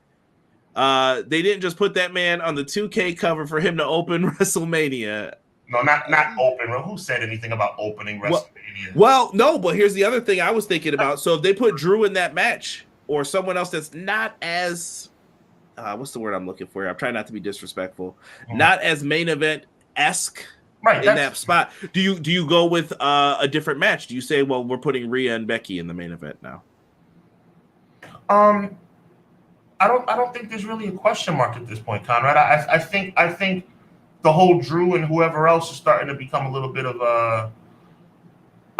They didn't just put that man on the 2K cover for him to open WrestleMania. No, not open. Who said anything about opening WrestleMania? Well, no, but here's the other thing I was thinking about. So if they put Drew in that match or someone else that's not as what's the word I'm looking for? I'm trying not to be disrespectful. Not as main event-esque in that spot. Do you go with a different match? Do you say, well, we're putting Rhea and Becky in the main event now? I don't think there's really a question mark at this point, Conrad. I think the whole Drew and whoever else is starting to become a little bit of a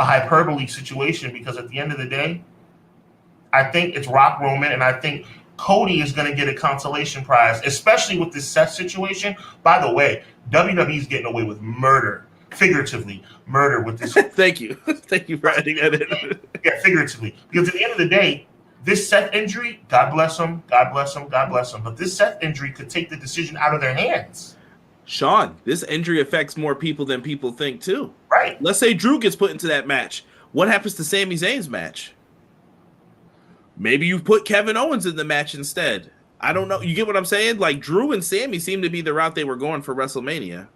hyperbole situation, because at the end of the day, I think it's Rock Roman, and I think Cody is going to get a consolation prize, especially with this Seth situation. By the way, WWE's getting away with murder, figuratively murder with this. Thank you for adding that in. Yeah, figuratively, because at the end of the day, this Seth injury, God bless him, God bless him, God bless him, but this Seth injury could take the decision out of their hands. Sean, this injury affects more people than people think too. Right. Let's say Drew gets put into that match. What happens to Sami Zayn's match? Maybe you put Kevin Owens in the match instead. I don't know. You get what I'm saying? Like, Drew and Sami seem to be the route they were going for WrestleMania.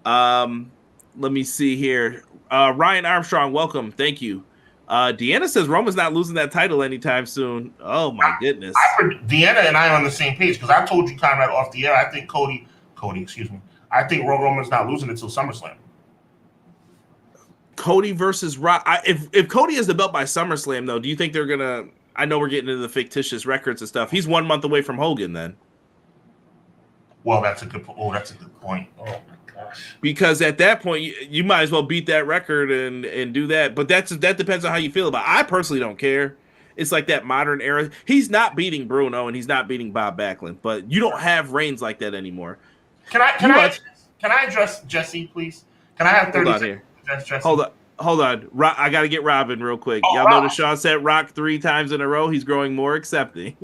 Let me see here. Ryan Armstrong, welcome. Thank you. Deanna says Roman's not losing that title anytime soon. Oh, my goodness. Deanna and I are on the same page, because I told you, Conrad, off the air, I think Cody, excuse me. I think Roman's not losing until SummerSlam. Cody versus Rock. If Cody has the belt by SummerSlam, though, do you think they're going to... I know we're getting into the fictitious records and stuff. He's 1 month away from Hogan then. Well, that's a good point. Oh, my gosh. Because at that point, you might as well beat that record and do that. But that depends on how you feel about it. I personally don't care. It's like that modern era. He's not beating Bruno and he's not beating Bob Backlund. But you don't have reigns like that anymore. Can I address Jesse, please? Can I have 30 seconds to address Jesse? Hold on. I got to get Robin real quick. Y'all notice Sean said Rock 3 times in a row. He's growing more accepting.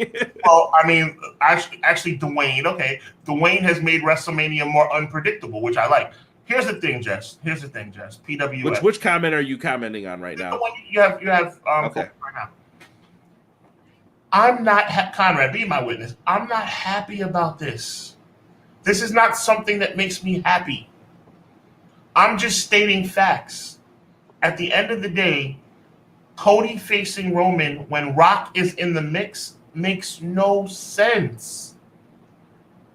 Well, I mean, actually, Dwayne. Okay, Dwayne has made WrestleMania more unpredictable, which I like. Here's the thing, Jess. PWS. Which comment are you commenting on right now? The one you have. Okay. Right now. I'm not Conrad. Be my witness. I'm not happy about this. This is not something that makes me happy. I'm just stating facts. At the end of the day, Cody facing Roman when Rock is in the mix makes no sense.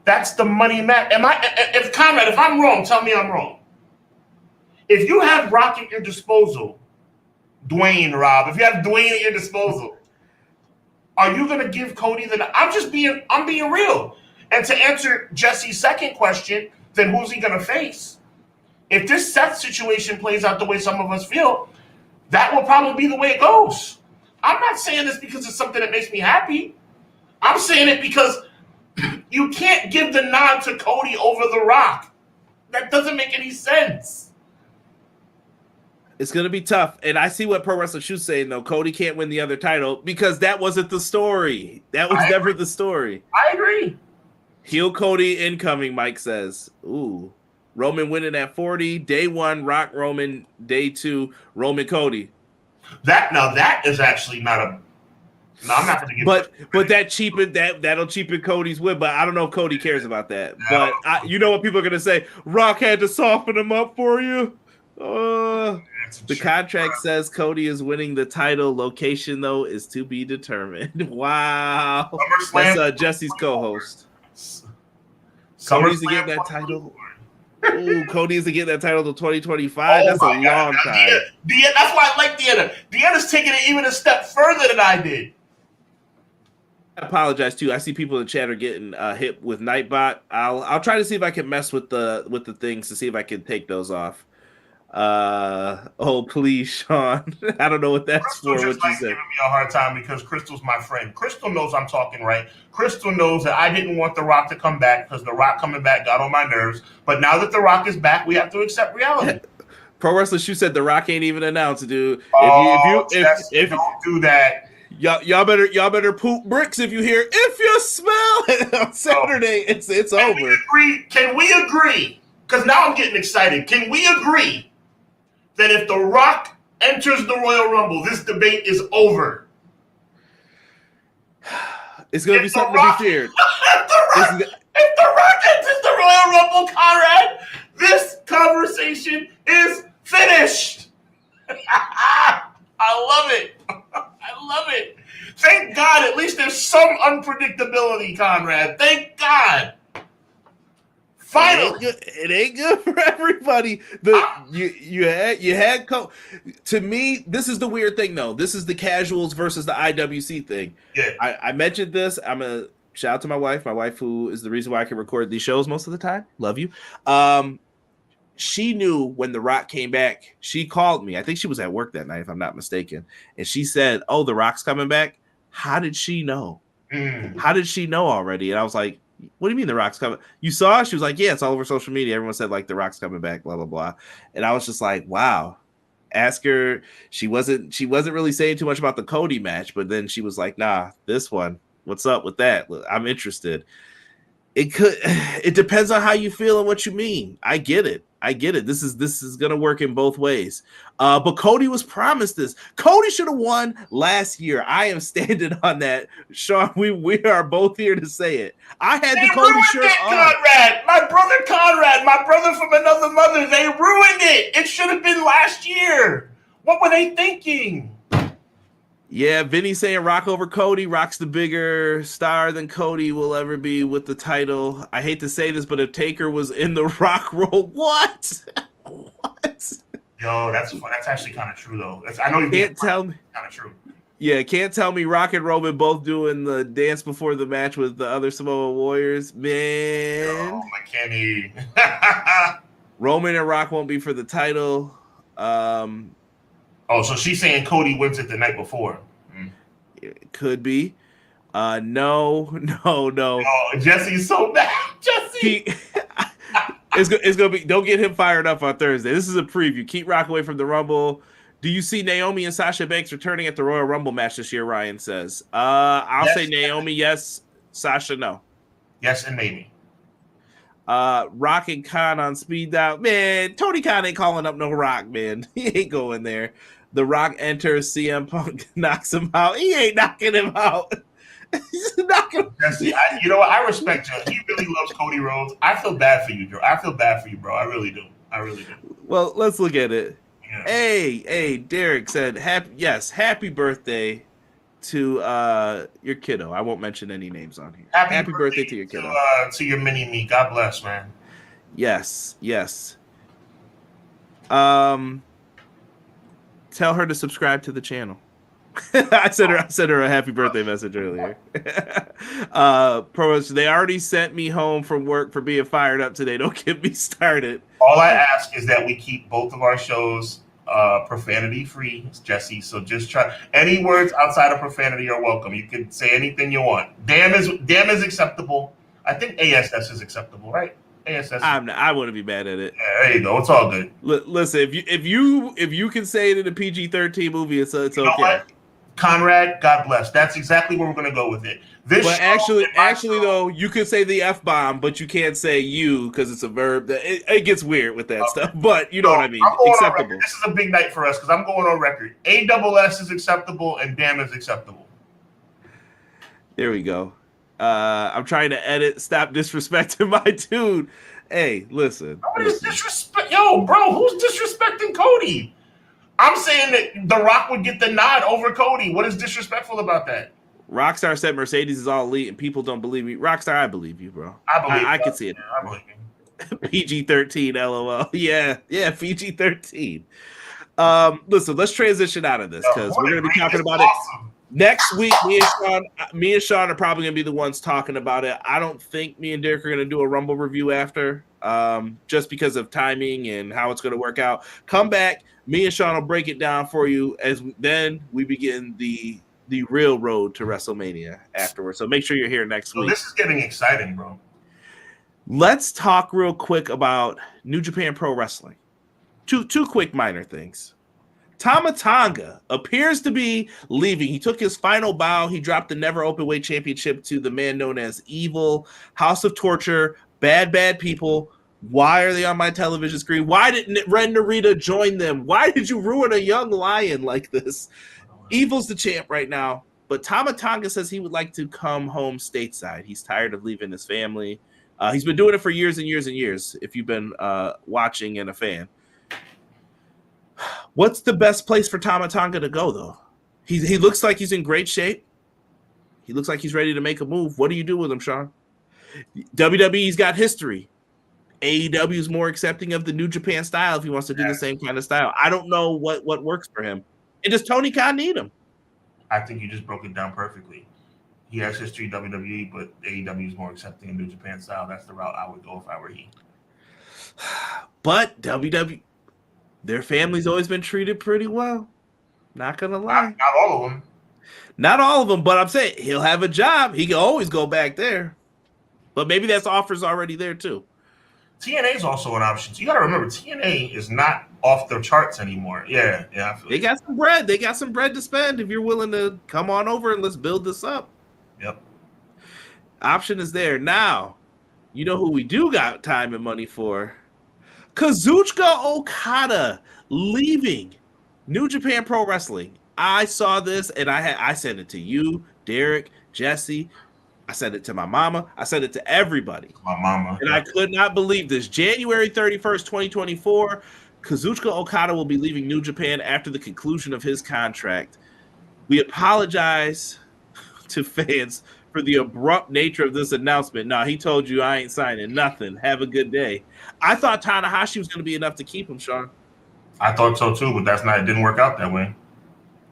That's the money match. If I'm wrong, tell me I'm wrong. If you have Rock at your disposal, Rob, if you have Dwayne at your disposal, are you going to give Cody I'm being real. And to answer Jesse's second question, then who's he going to face? If this Seth situation plays out the way some of us feel, that will probably be the way it goes. I'm not saying this because it's something that makes me happy. I'm saying it because you can't give the nod to Cody over The Rock. That doesn't make any sense. It's going to be tough. And I see what Pro Wrestling Shoe's saying, though. Cody can't win the other title because that wasn't the story. That was never the story. I agree. Heel Cody incoming, Mike says. Ooh. Roman winning at 40, day 1, Rock Roman, day 2, Roman Cody. That is actually not a. No, I'm not going to give. But that'll cheapen Cody's win. But I don't know if Cody cares about that. No. But you know what people are going to say? Rock had to soften him up for you. The contract says Cody is winning the title. Location though is to be determined. Wow, that's Jesse's co-host. Cody's to get that title. Ooh, Cody isn't getting that title till 2025. That's a long time. That's why I like Deanna. Deanna's taking it even a step further than I did. I apologize too. I see people in the chat are getting hit with Nightbot. I'll try to see if I can mess with the things to see if I can take those off. Oh please, Sean. I don't know what that's Crystal for. Just giving me a hard time because Crystal's my friend. Crystal knows I'm talking right. Crystal knows that I didn't want The Rock to come back because The Rock coming back got on my nerves. But now that The Rock is back, we have to accept reality. Pro Wrestler Shoe said The Rock ain't even announced, dude. If don't do that. Y'all better poop bricks if you hear if you smell it on Saturday. It's over. Can we agree? Because now I'm getting excited. Can we agree that if The Rock enters the Royal Rumble, this debate is over? It's going to be something to be feared. If The Rock enters the Royal Rumble, Conrad, this conversation is finished. I love it. I love it. Thank God at least there's some unpredictability, Conrad. Thank God. Finally. It ain't good for everybody. You had to me, this is the weird thing though. This is the casuals versus the IWC thing. Yeah. I mentioned this. I'm gonna shout out to my wife who is the reason why I can record these shows most of the time. Love you. She knew when The Rock came back. She called me. I think she was at work that night, if I'm not mistaken. And she said, "Oh, The Rock's coming back." How did she know? How did she know already? And I was like, "What do you mean The Rock's coming? You saw?" She was like, "Yeah, it's all over social media. Everyone said like The Rock's coming back, blah blah blah." And I was just like, "Wow." Ask her. She wasn't really saying too much about the Cody match, but then she was like, "Nah, this one. What's up with that? I'm interested." It depends on how you feel and what you mean. I get it. This is gonna work in both ways. But Cody was promised this. Cody should have won last year. I am standing on that. Sean, we are both here to say it. I had the Cody shirt on. Conrad, my brother from another mother, they ruined it. It should have been last year. What were they thinking? Yeah, Vinny saying Rock over Cody. Rock's the bigger star than Cody will ever be with the title. I hate to say this, but if Taker was in the Rock role, what? What? Yo, that's actually kind of true though. I know you can't tell me. Kind of true. Yeah, can't tell me Rock and Roman both doing the dance before the match with the other Samoa Warriors, man. Oh, my Kenny. Roman and Rock won't be for the title. Oh, so she's saying Cody wins it the night before. It could be. No. Oh, Jesse's so bad. Jesse. It's gonna be. Don't get him fired up on Thursday. This is a preview. Keep Rock away from the Rumble. Do you see Naomi and Sasha Banks returning at the Royal Rumble match this year? Ryan says. I'll say Naomi, yes. Sasha, no. Yes, and maybe. Rock and Khan on speed dial. Man, Tony Khan ain't calling up no Rock, man. He ain't going there. The Rock enters, CM Punk knocks him out. He ain't knocking him out. He's knocking him. Jesse, you know what? I respect you. He really loves Cody Rhodes. I feel bad for you, Joe. I feel bad for you, bro. I really do. Well, let's look at it. Yeah. Hey, Derek said, happy birthday to your kiddo. I won't mention any names on here. Happy birthday to your kiddo. To your mini me. God bless, man. Yes. Tell her to subscribe to the channel. I sent her a happy birthday message earlier. They already sent me home from work for being fired up today. Don't get me started. All I ask is that we keep both of our shows profanity free, Jesse. So just try. Any words outside of profanity are welcome. You can say anything you want. Damn is acceptable. I think ASS is acceptable, right? ASS. I wouldn't be mad at it. Yeah, there you go. It's all good. Listen, if you can say it in a PG-13 movie, it's okay. What? Conrad, God bless. That's exactly where we're going to go with it. Actually, though, you could say the F-bomb, but you can't say you because it's a verb. It gets weird with that stuff, but you know what I mean. Acceptable. This is a big night for us because I'm going on record. ASS is acceptable and damn is acceptable. There we go. I'm trying to edit. Stop disrespecting my dude. Hey, listen. What is disrespect? Yo, bro, who's disrespecting Cody? I'm saying that The Rock would get the nod over Cody. What is disrespectful about that? Rockstar said Mercedes is all elite and people don't believe me. Rockstar, I believe you, bro. I can see it. I believe you. PG-13, LOL. Yeah, PG-13. Listen, let's transition out of this because we're going to be talking about it next week. Me and Sean are probably going to be the ones talking about it. I don't think me and Derek are going to do a Rumble review after, just because of timing and how it's going to work out. Come back. Me and Sean will break it down for you then we begin the real road to WrestleMania afterwards. So make sure you're here next week. This is getting exciting, bro. Let's talk real quick about New Japan Pro Wrestling. Two quick minor things. Tama Tonga appears to be leaving. He took his final bow. He dropped the Never Openweight Championship to the man known as Evil, House of Torture, bad people. Why are they on my television screen? Why didn't Ren Narita join them? Why did you ruin a young lion like this? Evil's the champ right now, but Tama Tonga says he would like to come home stateside. He's tired of leaving his family. He's been doing it for years and years and years, if you've been watching and a fan. What's the best place for Tama Tonga to go, though? He looks like he's in great shape. He looks like he's ready to make a move. What do you do with him, Sean? WWE's got history. AEW is more accepting of the New Japan style if he wants to do the same kind of style. I don't know what works for him. And does Tony Khan need him? I think you just broke it down perfectly. He has history WWE, but AEW is more accepting of New Japan style. That's the route I would go if I were he. But WWE, their family's always been treated pretty well. Not gonna lie. Not all of them. Not all of them, but I'm saying he'll have a job. He can always go back there. But maybe that's offers already there too. TNA is also an option. So you got to remember, TNA is not off the charts anymore. Yeah. They got some bread. They got some bread to spend if you're willing to come on over and let's build this up. Yep. Option is there. Now, you know who we do got time and money for? Kazuchika Okada leaving New Japan Pro Wrestling. I saw this and I sent it to you, Derek, Jesse. I sent it to my mama. I sent it to everybody. My mama. And I could not believe this. January 31st, 2024, Kazuchika Okada will be leaving New Japan after the conclusion of his contract. We apologize to fans for the abrupt nature of this announcement. No, he told you I ain't signing nothing. Have a good day. I thought Tanahashi was going to be enough to keep him, Sean. I thought so too, but it didn't work out that way.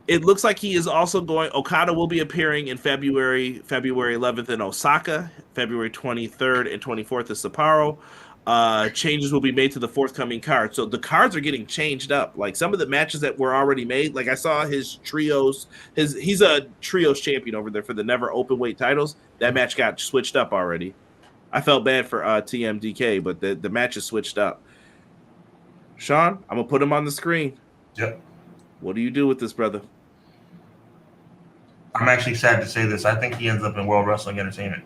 It looks like he is also going. Okada will be appearing in February 11th in Osaka, February 23rd and 24th in Sapporo. Changes will be made to the forthcoming card. So the cards are getting changed up. Like some of the matches that were already made, like I saw his trios, he's a trios champion over there for the Never Openweight titles. That match got switched up already. I felt bad for TMDK, but the match is switched up. Sean, I'm going to put him on the screen. Yep. What do you do with this, brother? I'm actually sad to say this. I think he ends up in World Wrestling Entertainment.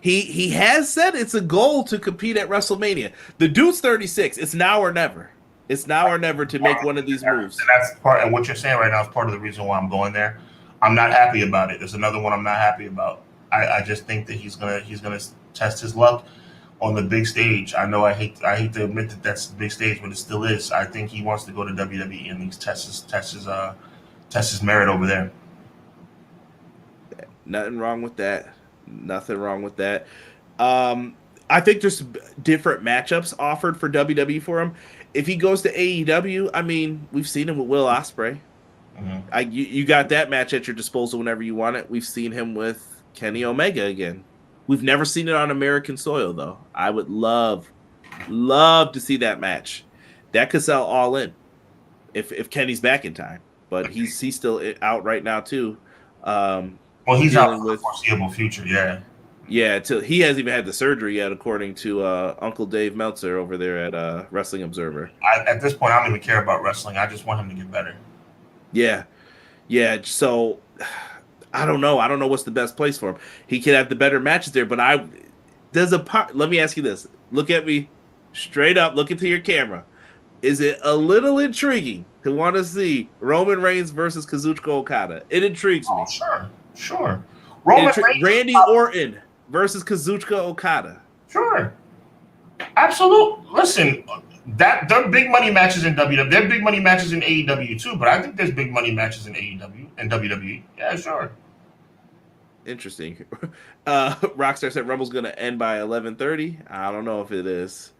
He has said it's a goal to compete at WrestleMania. The dude's 36. It's now or never. It's now or never to make one of these moves. And that's part of what you're saying right now is part of the reason why I'm going there. I'm not happy about it. There's another one I'm not happy about. I just think that he's gonna test his luck on the big stage. I know I hate to admit that that's the big stage, but it still is. I think he wants to go to WWE and test his merit over there. Nothing wrong with that. Nothing wrong with that. I think there's different matchups offered for WWE for him. If he goes to AEW, I mean, we've seen him with Will Ospreay. Mm-hmm. You got that match at your disposal whenever you want it. We've seen him with Kenny Omega again. We've never seen it on American soil, though. I would love to see that match. That could sell All In if Kenny's back in time. But he's still out right now, too. Well, he's out for the foreseeable future, yeah. Yeah, he hasn't even had the surgery yet, according to Uncle Dave Meltzer over there at Wrestling Observer. At this point, I don't even care about wrestling. I just want him to get better. Yeah. So, I don't know. I don't know what's the best place for him. He could have the better matches there, but let me ask you this. Look at me straight up. Look into your camera. Is it a little intriguing to want to see Roman Reigns versus Kazuchika Okada? It intrigues me. Sure. Randy Orton versus Kazuchika Okada. Sure. Absolute. Listen, there are big money matches in WWE. There are big money matches in AEW too, but I think there's big money matches in AEW and WWE. Yeah, sure. Interesting. Rockstar said Rumble's going to end by 11:30. I don't know if it is.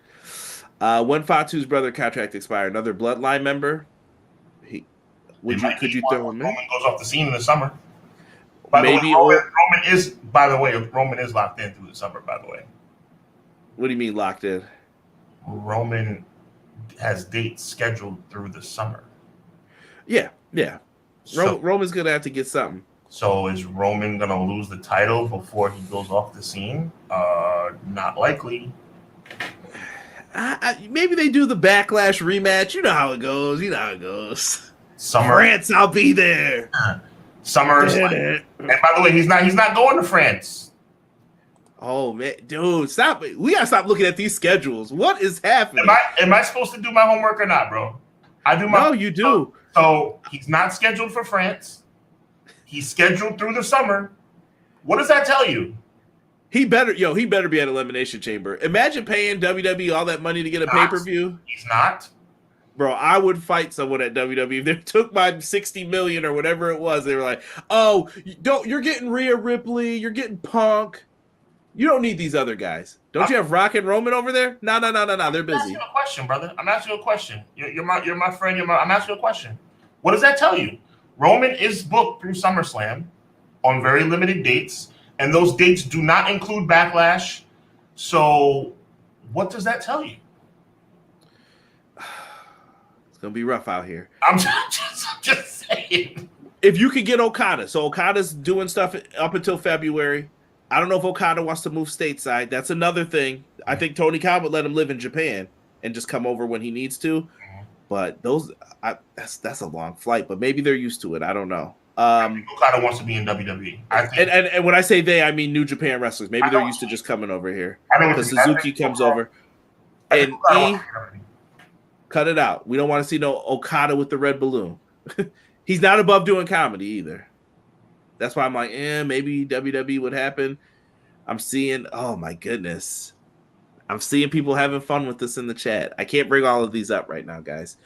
When Fatu's brother contract expired, another Bloodline member. Could you throw him in? Roman goes off the scene in the summer. By Maybe the way, Roman is. By the way, Roman is locked in through the summer. By the way. What do you mean locked in? Roman has dates scheduled through the summer. Yeah. Roman's gonna have to get something. So is Roman gonna lose the title before he goes off the scene? Not likely. Maybe they do the Backlash rematch. You know how it goes. Summer, France, I'll be there. Summer's like, and by the way, he's not going to France. Oh man, dude, stop it. We gotta stop looking at these schedules. What is happening? Am I supposed to do my homework or not, bro? I do my No, you do. So he's not scheduled for France. He's scheduled through the summer. What does that tell you? He better be at Elimination Chamber. Imagine paying WWE all that money to get a pay-per-view. He's not. Bro, I would fight someone at WWE if they took my $60 million or whatever it was. They were like, "Oh, you're getting Rhea Ripley, you're getting Punk. You don't need these other guys. Don't you have Rock and Roman over there? No. They're busy." I'm asking you a question, brother. I'm asking you a question. You're my friend. I'm asking you a question. What does that tell you? Roman is booked through SummerSlam on very limited dates, and those dates do not include Backlash. So, what does that tell you? It's gonna be rough out here. I'm just saying. If you could get Okada, so Okada's doing stuff up until February. I don't know if Okada wants to move stateside. That's another thing. I think Tony Khan would let him live in Japan and just come over when he needs to. But that's a long flight. But maybe they're used to it. I don't know. Okada wants to be in WWE. I think, and when I say they, I mean New Japan wrestlers. Maybe they're used to just coming over here. Because Suzuki comes over. And cut it out. We don't want to see no Okada with the red balloon. He's not above doing comedy either. That's why I'm like, maybe WWE would happen. I'm seeing, oh my goodness. I'm seeing people having fun with this in the chat. I can't bring all of these up right now, guys.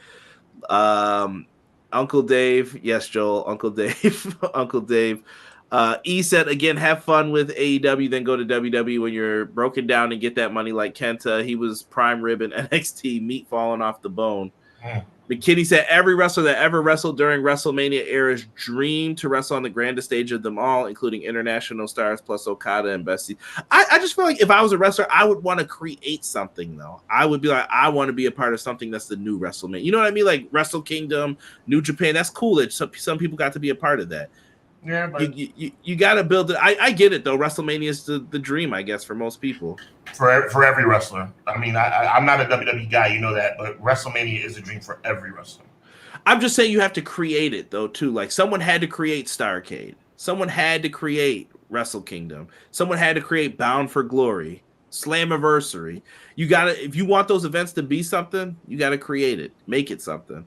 Uncle Dave. Yes, Joel. Uncle Dave. Uncle Dave. E said, again, have fun with AEW, then go to WWE when you're broken down and get that money like Kenta. He was prime rib in NXT, meat falling off the bone. McKinney said, every wrestler that ever wrestled during WrestleMania era's dreamed to wrestle on the grandest stage of them all, including international stars plus Okada and Bessie. I just feel like if I was a wrestler, I would want to create something, though. I would be like, I want to be a part of something that's the new WrestleMania. You know what I mean? Like Wrestle Kingdom, New Japan. That's cool. Some people got to be a part of that. Yeah, but you got to build it. I get it, though. WrestleMania is the dream, I guess, for most people. For every wrestler. I mean, I'm not a WWE guy, you know that, but WrestleMania is a dream for every wrestler. I'm just saying you have to create it, though, too. Like, someone had to create Starrcade. Someone had to create Wrestle Kingdom. Someone had to create Bound for Glory, Slammiversary. You got to, if you want those events to be something, you got to create it. Make it something.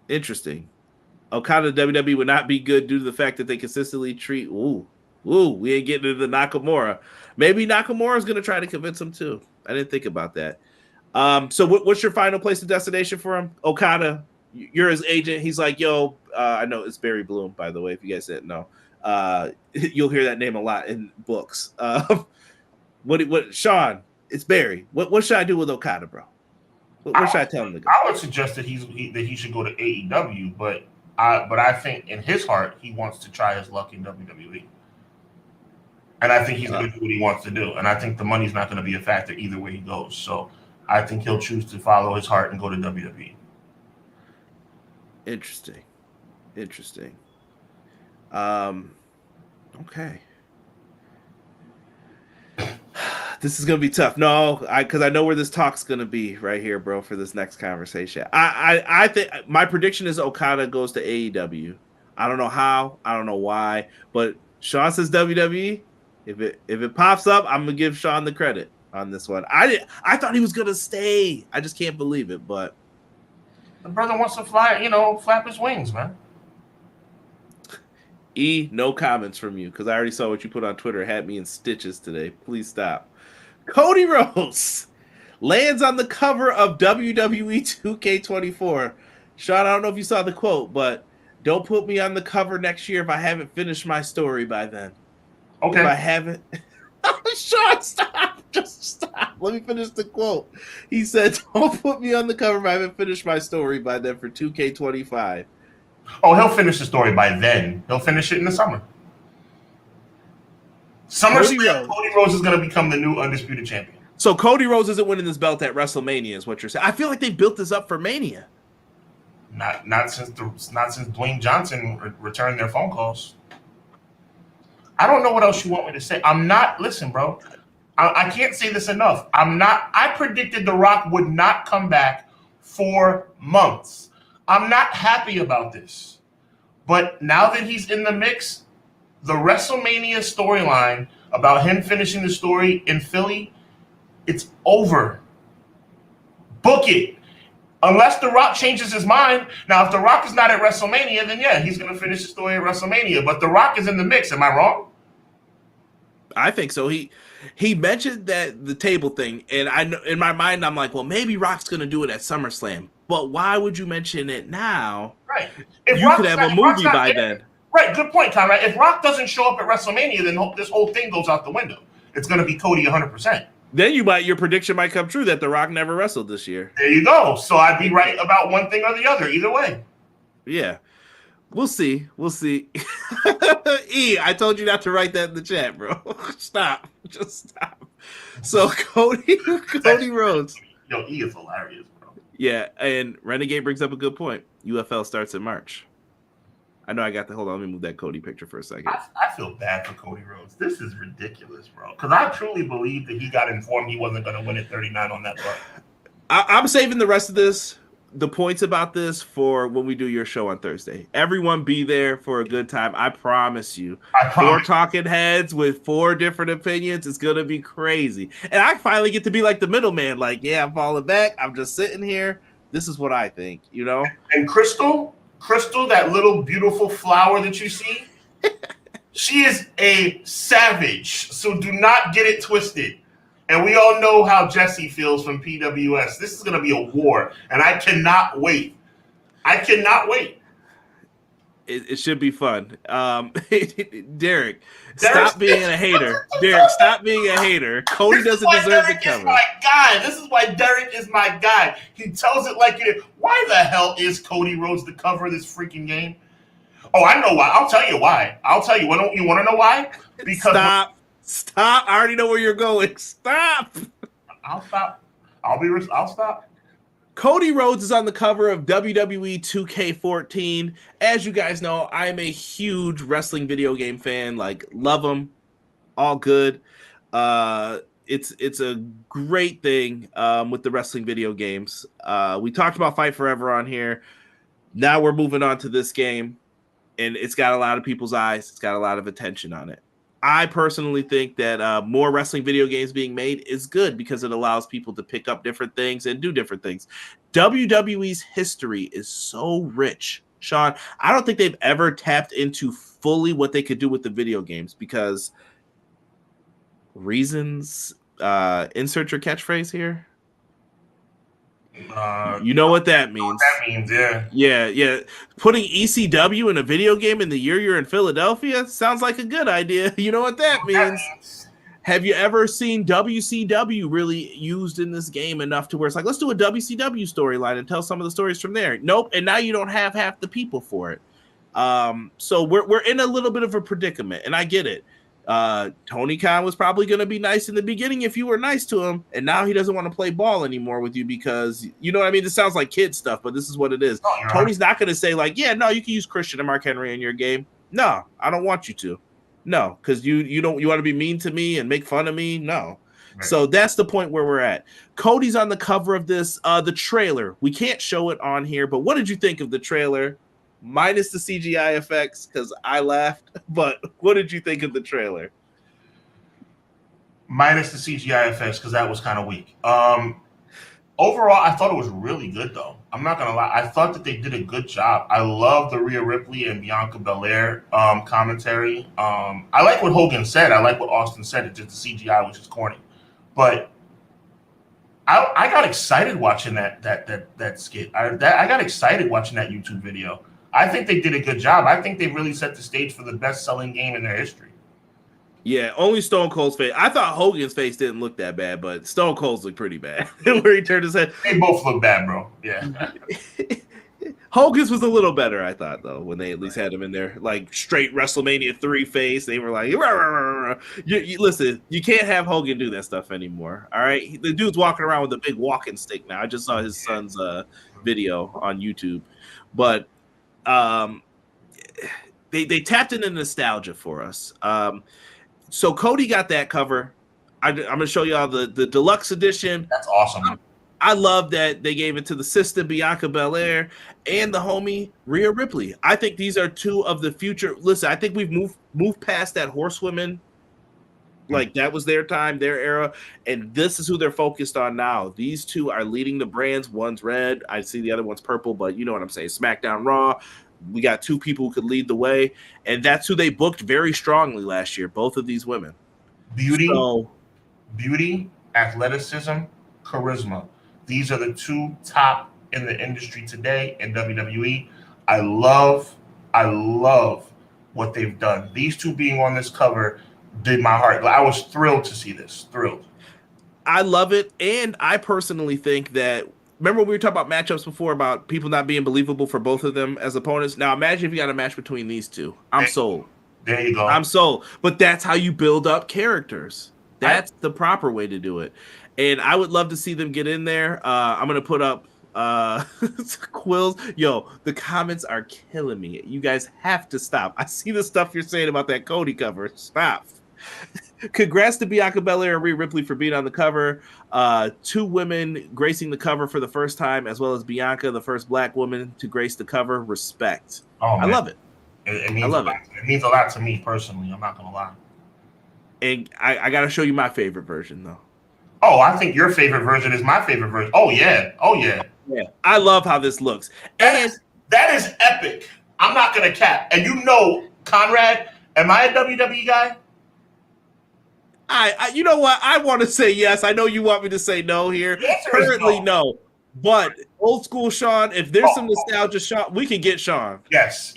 Interesting. Okada WWE would not be good due to the fact that they consistently treat. We ain't getting into the Nakamura. Maybe Nakamura's going to try to convince him too. I didn't think about that. So what's your final place of destination for him? Okada, you're his agent. He's like, yo, I know it's Barry Bloom, by the way, if you guys didn't know. You'll hear that name a lot in books. What Sean, it's Barry. What should I do with Okada, bro? What should I tell him to go? I would suggest that he should go to AEW, but I think in his heart he wants to try his luck in WWE, and I think he's going to do what he wants to do, and I think the money's not going to be a factor either way he goes. So I think he'll choose to follow his heart and go to WWE. Interesting. Okay. This is gonna be tough. No, because I know where this talk's gonna be right here, bro. For this next conversation, I think my prediction is Okada goes to AEW. I don't know how, I don't know why, but Sean says WWE. If it pops up, I'm gonna give Sean the credit on this one. I thought he was gonna stay. I just can't believe it. But the brother wants to fly, flap his wings, man. E, no comments from you because I already saw what you put on Twitter. It had me in stitches today. Please stop. Cody Rhodes lands on the cover of WWE 2K24. Sean, I don't know if you saw the quote, but Don't put me on the cover next year if I haven't finished my story by then. Okay. If I haven't... Sean, stop! Just stop. Let me finish the quote. He said, don't put me on the cover if I haven't finished my story by then for 2K25. Oh, he'll finish the story by then. He'll finish it in the summer. SummerSlam, Cody Rhodes is going to become the new undisputed champion. So Cody Rhodes isn't winning this belt at WrestleMania, is what you're saying. I feel like they built this up for Mania. Not since Dwayne Johnson returned their phone calls. I don't know what else you want me to say. Listen, bro. I can't say this enough. I predicted The Rock would not come back for months. I'm not happy about this. But now that he's in the mix, the WrestleMania storyline about him finishing the story in Philly, it's over. Book it. Unless The Rock changes his mind. Now, if The Rock is not at WrestleMania, then yeah, he's going to finish the story at WrestleMania. But The Rock is in the mix. Am I wrong? I think so. He mentioned that the table thing, and I know in my mind I'm like, well, maybe Rock's going to do it at SummerSlam. But why would you mention it now? Right. You could have a movie by then. Right. Good point, Conrad. If Rock doesn't show up at WrestleMania, then this whole thing goes out the window. It's going to be Cody 100%. Then your prediction might come true that The Rock never wrestled this year. There you go. So I'd be right about one thing or the other, either way. Yeah. We'll see. E, I told you not to write that in the chat, bro. Stop. Just stop. So Cody Rhodes. Yo, E is hilarious, bro. Yeah, and Renegade brings up a good point. UFL starts in March. I know I got the... Hold on, let me move that Cody picture for a second. I feel bad for Cody Rhodes. This is ridiculous, bro. Because I truly believe that he got informed he wasn't going to win at 39 on that part. I'm saving the rest of the points about this for when we do your show on Thursday. Everyone be there for a good time. I promise you. 4 talking heads with 4 different opinions. It's going to be crazy. And I finally get to be like the middleman. Like, yeah, I'm falling back. I'm just sitting here. This is what I think, you know? And Crystal, that little beautiful flower that you see, she is a savage. So do not get it twisted. And we all know how Jesse feels from PWS. This is going to be a war, and I cannot wait. It should be fun. Derek, stop being a hater. Derek, stop being a hater. Cody doesn't deserve the cover. My guy. This is why Derek is my guy. He tells it like it is. Why the hell is Cody Rhodes the cover of this freaking game? Oh, I know why. I'll tell you why. You want to know why? Because Stop. I already know where you're going. Stop. I'll stop. I'll stop. Cody Rhodes is on the cover of WWE 2K14. As you guys know, I'm a huge wrestling video game fan. Like, love them. All good. It's a great thing with the wrestling video games. We talked about Fight Forever on here. Now we're moving on to this game, and it's got a lot of people's eyes. It's got a lot of attention on it. I personally think that more wrestling video games being made is good because it allows people to pick up different things and do different things. WWE's history is so rich, Sean. I don't think they've ever tapped into fully what they could do with the video games because reasons. Insert your catchphrase here. You know what that means. That means, yeah. Yeah. Putting ECW in a video game in the year you're in Philadelphia sounds like a good idea. You know what that means. Have you ever seen WCW really used in this game enough to where it's like, let's do a WCW storyline and tell some of the stories from there? Nope. And now you don't have half the people for it. So we're in a little bit of a predicament, and I get it. Tony Khan was probably going to be nice in the beginning if you were nice to him, and now he doesn't want to play ball anymore with you because, you know what I mean? This sounds like kid stuff, but this is what it is. Oh, Tony's not going to say like, yeah, no, you can use Christian and Mark Henry in your game. No, I don't want you to. No, because you want to be mean to me and make fun of me. No. Right. So that's the point where we're at. Cody's on the cover of this, the trailer. We can't show it on here, but what did you think of the trailer? Minus the CGI effects, because I laughed. But what did you think of the trailer? Minus the CGI effects, because that was kind of weak. Overall, I thought it was really good, though. I'm not going to lie. I thought that they did a good job. I love the Rhea Ripley and Bianca Belair commentary. I like what Hogan said. I like what Austin said. It's just the CGI, which is corny. But I got excited watching that skit. I got excited watching that YouTube video. I think they did a good job. I think they really set the stage for the best-selling game in their history. Yeah, only Stone Cold's face. I thought Hogan's face didn't look that bad, but Stone Cold's looked pretty bad. Where he turned his head. They both look bad, bro. Yeah. Hogan's was a little better, I thought, though, when they at least had him in there. Like, straight WrestleMania 3 face. They were like, listen, you can't have Hogan do that stuff anymore, all right? The dude's walking around with a big walking stick now. I just saw his son's video on YouTube. But they tapped into nostalgia for us. So Cody got that cover. I'm going to show y'all the deluxe edition. That's awesome. I love that they gave it to the sister Bianca Belair and the homie Rhea Ripley. I think these are two of the future. Listen, I think we've moved past that horsewomen. Like that was their time, their era, and this is who they're focused on now. These two are leading the brands. One's red. I see the other one's purple, but you know what I'm saying. SmackDown, Raw. We got two people who could lead the way, and that's who they booked very strongly last year. Both of these women. Beauty, athleticism, charisma. These are the two top in the industry today in WWE. I love what they've done. These two being on this cover did my heart. I was thrilled to see this. Thrilled. I love it, and I personally think that. Remember we were talking about matchups before about people not being believable for both of them as opponents? Now imagine if you got a match between these two. I'm sold. There you go. I'm sold. But that's how you build up characters. That's the proper way to do it. And I would love to see them get in there. I'm going to put up Quills. Yo, the comments are killing me. You guys have to stop. I see the stuff you're saying about that Cody cover. Stop. Congrats to Bianca Belair and Rhea Ripley for being on the cover. Two women gracing the cover for the first time, as well as Bianca, the first black woman to grace the cover. Respect. Oh, man. I love it. It means it means a lot to me personally. I'm not going to lie. And I got to show you my favorite version, though. Oh, I think your favorite version is my favorite version. Oh, yeah. Yeah. I love how this looks. That is epic. I'm not going to cap. And you know, Conrad, am I a WWE guy? You know what? I want to say yes. I know you want me to say no here. Currently, no. But old school Sean, if there's some nostalgia, Sean, we can get Sean. Yes.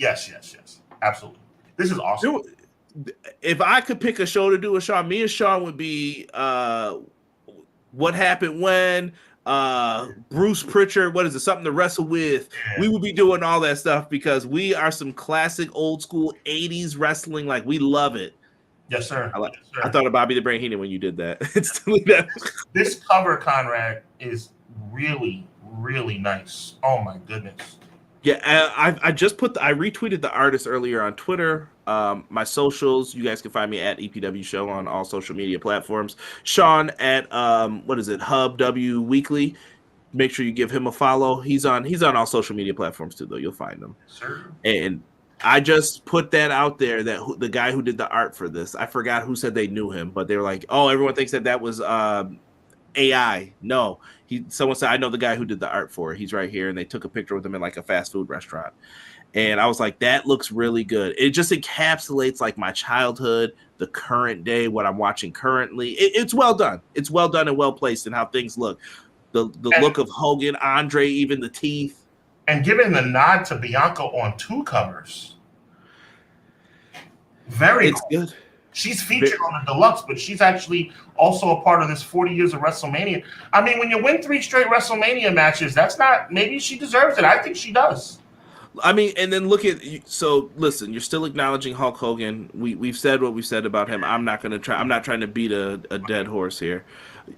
Absolutely. This is awesome. If I could pick a show to do with Sean, me and Sean would be What Happened When, Bruce Pritchard, what is it? Something to Wrestle With. Yeah. We would be doing all that stuff because we are some classic old school 80s wrestling. Like, we love it. Yes, sir. I thought of Bobby the Brain Heenan when you did that. This cover, Conrad, is really, really nice. Oh my goodness. Yeah, I just I retweeted the artist earlier on Twitter. My socials, you guys can find me at EPW Show on all social media platforms. Sean at Hub W Weekly. Make sure you give him a follow. He's on all social media platforms too, though. You'll find him. Sure. And I just put that out there that the guy who did the art for this, I forgot who said they knew him, but they were like, oh, everyone thinks that was AI. No, someone said, I know the guy who did the art for it. He's right here. And they took a picture with him in like a fast food restaurant. And I was like, that looks really good. It just encapsulates like my childhood, the current day, what I'm watching currently. It's well done. It's well done and well placed in how things look. The look of Hogan, Andre, even the teeth. And giving the nod to Bianca on two covers. It's cool. Good. She's featured on the deluxe, but she's actually also a part of this 40 years of WrestleMania. I mean, when you win 3 straight WrestleMania matches, maybe she deserves it. I think she does. I mean, and then so listen, you're still acknowledging Hulk Hogan. We've said what we've said about him. I'm not trying to beat a dead horse here.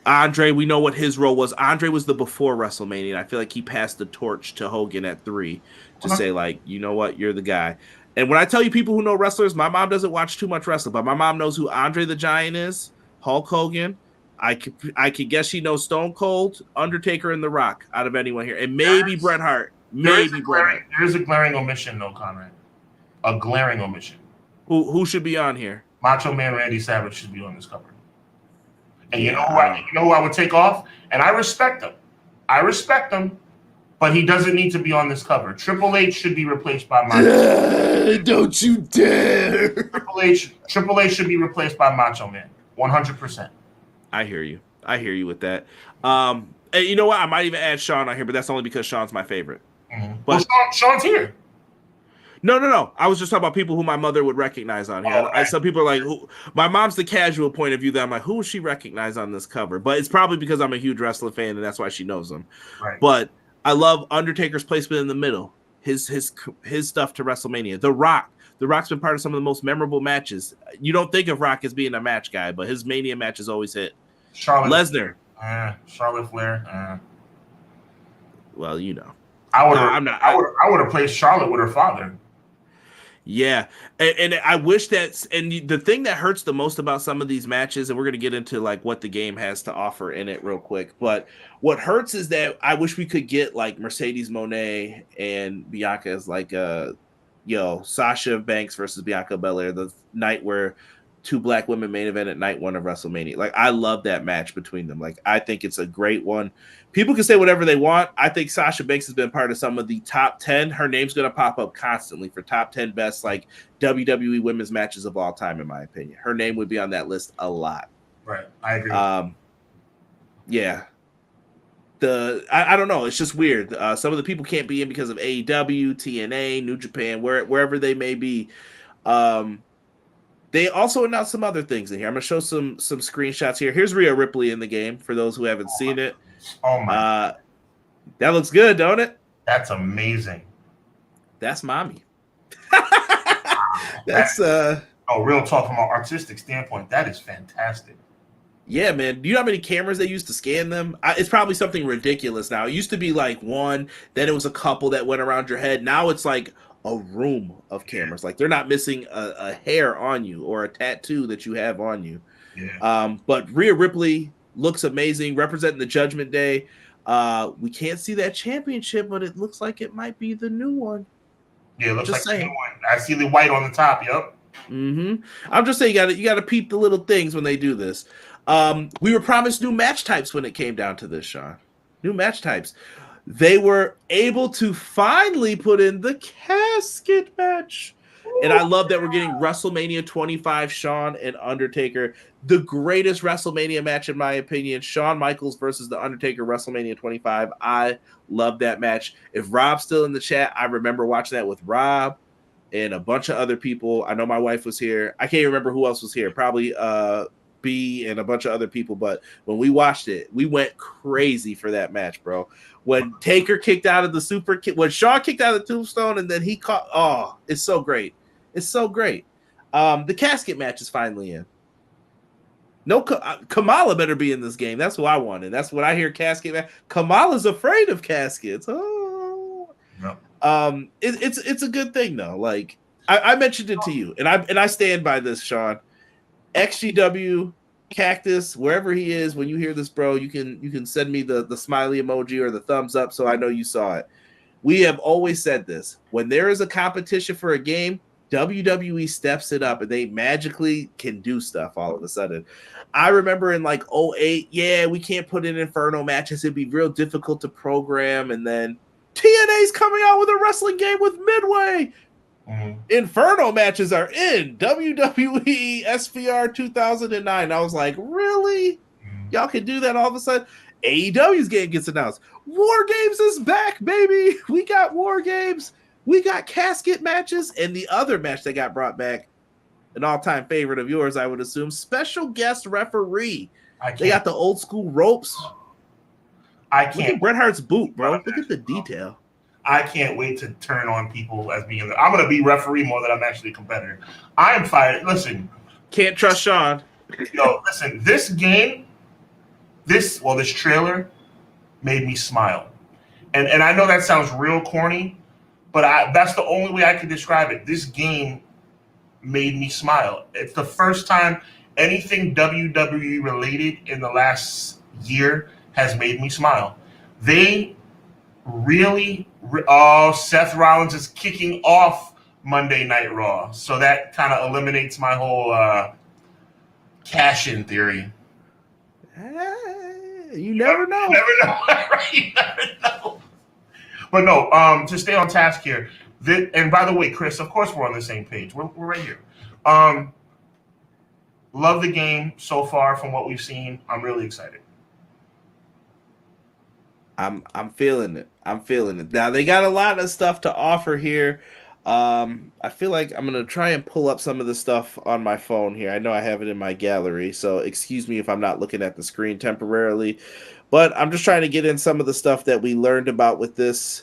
Andre, we know what his role was. Andre was the before WrestleMania, and I feel like he passed the torch to Hogan at 3 to say, like, you know what, you're the guy. And when I tell you people who know wrestlers, my mom doesn't watch too much wrestling, but my mom knows who Andre the Giant is, Hulk Hogan. I could guess she knows Stone Cold, Undertaker, and The Rock out of anyone here, and maybe Bret Hart. There is a glaring omission, though, Conrad. A glaring omission. Who should be on here? Macho Man Randy Savage should be on this cover. And you know who I would take off? And I respect him. But he doesn't need to be on this cover. Triple H should be replaced by Macho Man. Don't you dare. Triple H should be replaced by Macho Man. 100%. I hear you with that. And you know what? I might even add Sean on here, but that's only because Sean's my favorite. Mm-hmm. But Sean's here. No. I was just talking about people who my mother would recognize on here. Right. Some people are like, my mom's the casual point of view that I'm like, who would she recognize on this cover? But it's probably because I'm a huge wrestling fan and that's why she knows them. Right. But I love Undertaker's placement in the middle. His stuff to WrestleMania. The Rock's been part of some of the most memorable matches. You don't think of Rock as being a match guy, but his Mania matches always hit. Lesnar. Charlotte Flair. Well, you know. I would have placed Charlotte with her father. Yeah, and I wish that. And the thing that hurts the most about some of these matches, and we're gonna get into like what the game has to offer in it real quick. But what hurts is that I wish we could get like Mercedes Moné and Bianca as like Sasha Banks versus Bianca Belair, the night where two black women main event at night one of WrestleMania. Like I love that match between them. Like I think it's a great one. People can say whatever they want. I think Sasha Banks has been part of some of the top 10. Her name's going to pop up constantly for top 10 best like WWE women's matches of all time, in my opinion. Her name would be on that list a lot. Right. I agree. Yeah. I don't know. It's just weird. Some of the people can't be in because of AEW, TNA, New Japan, wherever they may be. They also announced some other things in here. I'm going to show some screenshots here. Here's Rhea Ripley in the game for those who haven't seen it. Oh my! That looks good, don't it? That's amazing. That's mommy. That's real talk from an artistic standpoint. That is fantastic. Yeah, man. Do you know how many cameras they used to scan them? It's probably something ridiculous now. It used to be like one, then it was a couple that went around your head. Now it's like a room of cameras. Like they're not missing a hair on you or a tattoo that you have on you. Yeah. But Rhea Ripley looks amazing, representing the Judgment Day. We can't see that championship, but it looks like it might be the new one. Yeah, it looks like the new one. I see the white on the top. Yep. Mm-hmm. I'm just saying you got to peep the little things when they do this. We were promised new match types when it came down to this, Sean. New match types. They were able to finally put in the casket match. And I love that we're getting WrestleMania 25, Shawn and Undertaker. The greatest WrestleMania match, in my opinion. Shawn Michaels versus The Undertaker, WrestleMania 25. I love that match. If Rob's still in the chat, I remember watching that with Rob and a bunch of other people. I know my wife was here. I can't remember who else was here. Probably B and a bunch of other people. But when we watched it, we went crazy for that match, bro. When Taker kicked out of the when Shawn kicked out of the tombstone and then he caught, it's so great. It's so great. The casket match is finally in. No, Kamala better be in this game. That's what I wanted. That's what I hear. Casket match. Kamala's afraid of caskets. Oh, no. It's a good thing though. Like I mentioned it to you, and I stand by this, Shawn. XGW, Cactus, wherever he is, when you hear this, bro, you can send me the smiley emoji or the thumbs up so I know you saw it. We have always said this. When there is a competition for a game, WWE steps it up and they magically can do stuff all of a sudden. I remember in like 2008, we can't put in Inferno matches. It'd be real difficult to program. And then TNA's coming out with a wrestling game with Midway. Mm-hmm. Inferno matches are in WWE SVR 2009. I was like, really? Y'all can do that all of a sudden? AEW's game gets announced. War Games is back, baby. We got War Games. We got casket matches. And the other match that got brought back, an all-time favorite of yours, I would assume, special guest referee. They got the old school ropes. I can't. Look at Bret Hart's boot, bro. Look at the detail. I can't wait to turn on people as being I'm going to be referee more than I'm actually a competitor. I am fired. Listen. Can't trust Shawn. Listen, this game, this trailer made me smile. And I know that sounds real corny, but that's the only way I can describe it. This game made me smile. It's the first time anything WWE related in the last year has made me smile. They really, Seth Rollins is kicking off Monday Night Raw. So that kind of eliminates my whole cash-in theory. You never know. You never know. Right? You never know. But no, to stay on task here. And by the way, Chris, of course we're on the same page. We're right here. Love the game so far from what we've seen. I'm really excited. I'm feeling it. I'm feeling it. Now they got a lot of stuff to offer here. I feel like I'm gonna try and pull up some of the stuff on my phone here. I know I have it in my gallery, so excuse me if I'm not looking at the screen temporarily. But I'm just trying to get in some of the stuff that we learned about with this.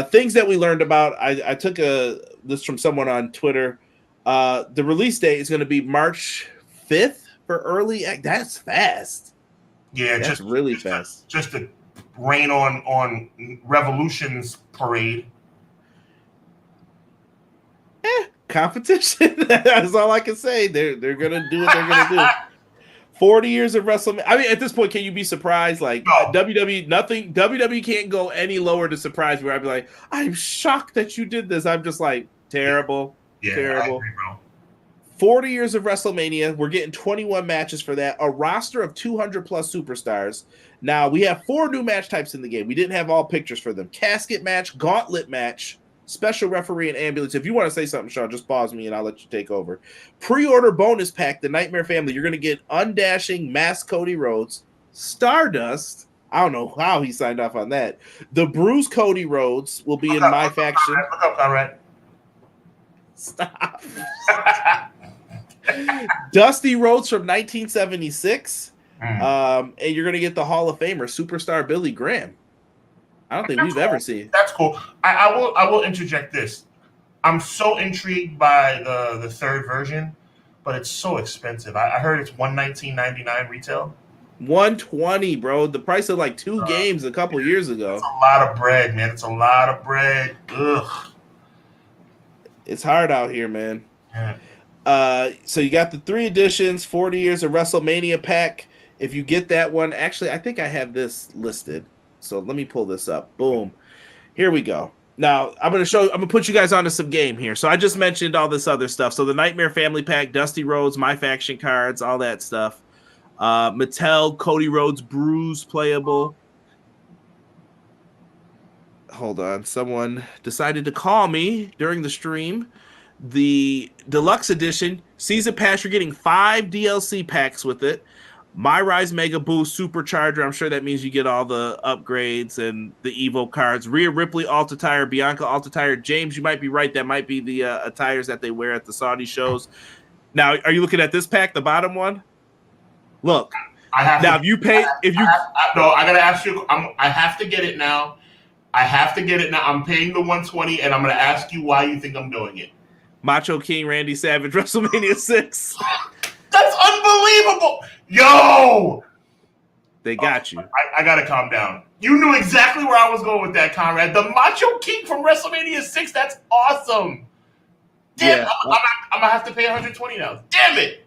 Things that we learned about. I took this from someone on Twitter. The release date is going to be March 5th for early. That's fast. Yeah, that's really fast. Just to rain on Revolution's parade. Competition. That's all I can say. They're gonna do what they're gonna do. 40 years of WrestleMania. I mean, at this point, can you be surprised? Like No. WWE can't go any lower to surprise me. Where I'd be like, I'm shocked that you did this. I'm just like, terrible. Yeah, terrible. I agree, bro. 40 years of WrestleMania. We're getting 21 matches for that. A roster of 200 plus superstars. Now we have 4 new match types in the game. We didn't have all pictures for them. Casket match, gauntlet match, special referee, and ambulance. If you want to say something, Sean, just pause me and I'll let you take over. Pre-order bonus pack, the Nightmare Family. You're going to get Undashing, Mask Cody Rhodes, Stardust. I don't know how he signed off on that. The Bruise Cody Rhodes will be in my faction. Look up, Conrad. Stop. Dusty Rhodes from 1976. And you're going to get the Hall of Famer, Superstar Billy Graham. I don't think we've ever seen. That's cool. I will interject this. I'm so intrigued by the third version, but it's so expensive. I heard it's $119.99 retail. $120, bro. The price of like 2 games a couple years ago. It's a lot of bread, man. It's a lot of bread. Ugh. It's hard out here, man. Yeah. So you got the 3 editions, 40 years of WrestleMania pack. If you get that one, actually, I think I have this listed. So let me pull this up. Boom. Here we go. Now, I'm going to put you guys onto some game here. So I just mentioned all this other stuff. So the Nightmare Family Pack, Dusty Rhodes, My Faction cards, all that stuff. Mattel, Cody Rhodes, Bruise playable. Hold on. Someone decided to call me during the stream. The Deluxe Edition, Season Pass, you're getting 5 DLC packs with it. My Rise Mega Boost Supercharger. I'm sure that means you get all the upgrades and the Evo cards. Rhea Ripley Alta-Tire, Bianca Alta-Tire. James, you might be right. That might be the attires that they wear at the Saudi shows. Now, are you looking at this pack, the bottom one? Look. I gotta ask you. I have to get it now. I'm paying the $120, and I'm gonna ask you why you think I'm doing it. Macho King Randy Savage, WrestleMania 6. That's unbelievable. Yo! They got you. I gotta calm down. You knew exactly where I was going with that, Conrad. The Macho King from WrestleMania 6, that's awesome. Damn, yeah. I'm gonna have to pay $120 now. Damn it!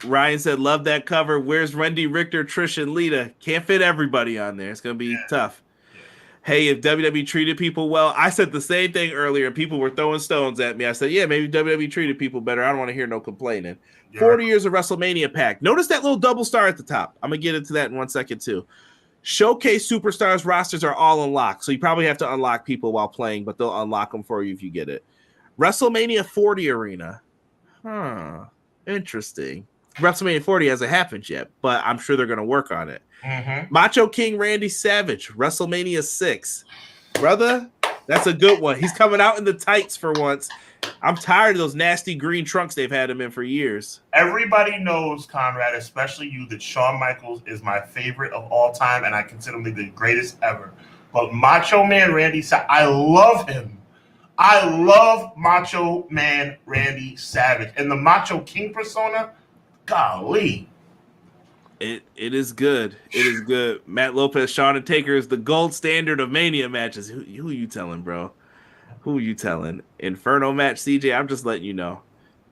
Ryan said, love that cover. Where's Wendy, Richter, Trish, and Lita? Can't fit everybody on there. It's gonna be tough. Hey, if WWE treated people well, I said the same thing earlier. People were throwing stones at me. I said, yeah, maybe WWE treated people better. I don't want to hear no complaining. Yeah. 40 years of WrestleMania pack. Notice that little double star at the top. I'm going to get into that in 1 second, too. Showcase Superstars rosters are all unlocked. So you probably have to unlock people while playing, but they'll unlock them for you if you get it. WrestleMania 40 arena. Interesting. WrestleMania 40 hasn't happened yet, but I'm sure they're going to work on it. Mm-hmm. Macho King Randy Savage, WrestleMania 6. Brother, that's a good one. He's coming out in the tights for once. I'm tired of those nasty green trunks they've had him in for years. Everybody knows, Conrad, especially you, that Shawn Michaels is my favorite of all time, and I consider him the greatest ever. But Macho Man Randy Savage, I love him. I love Macho Man Randy Savage. And the Macho King persona, golly. It is good. It is good. Matt Lopez, Shawn and Taker is the gold standard of Mania matches. Who you telling, bro? Who you telling? Inferno match, CJ. I'm just letting you know.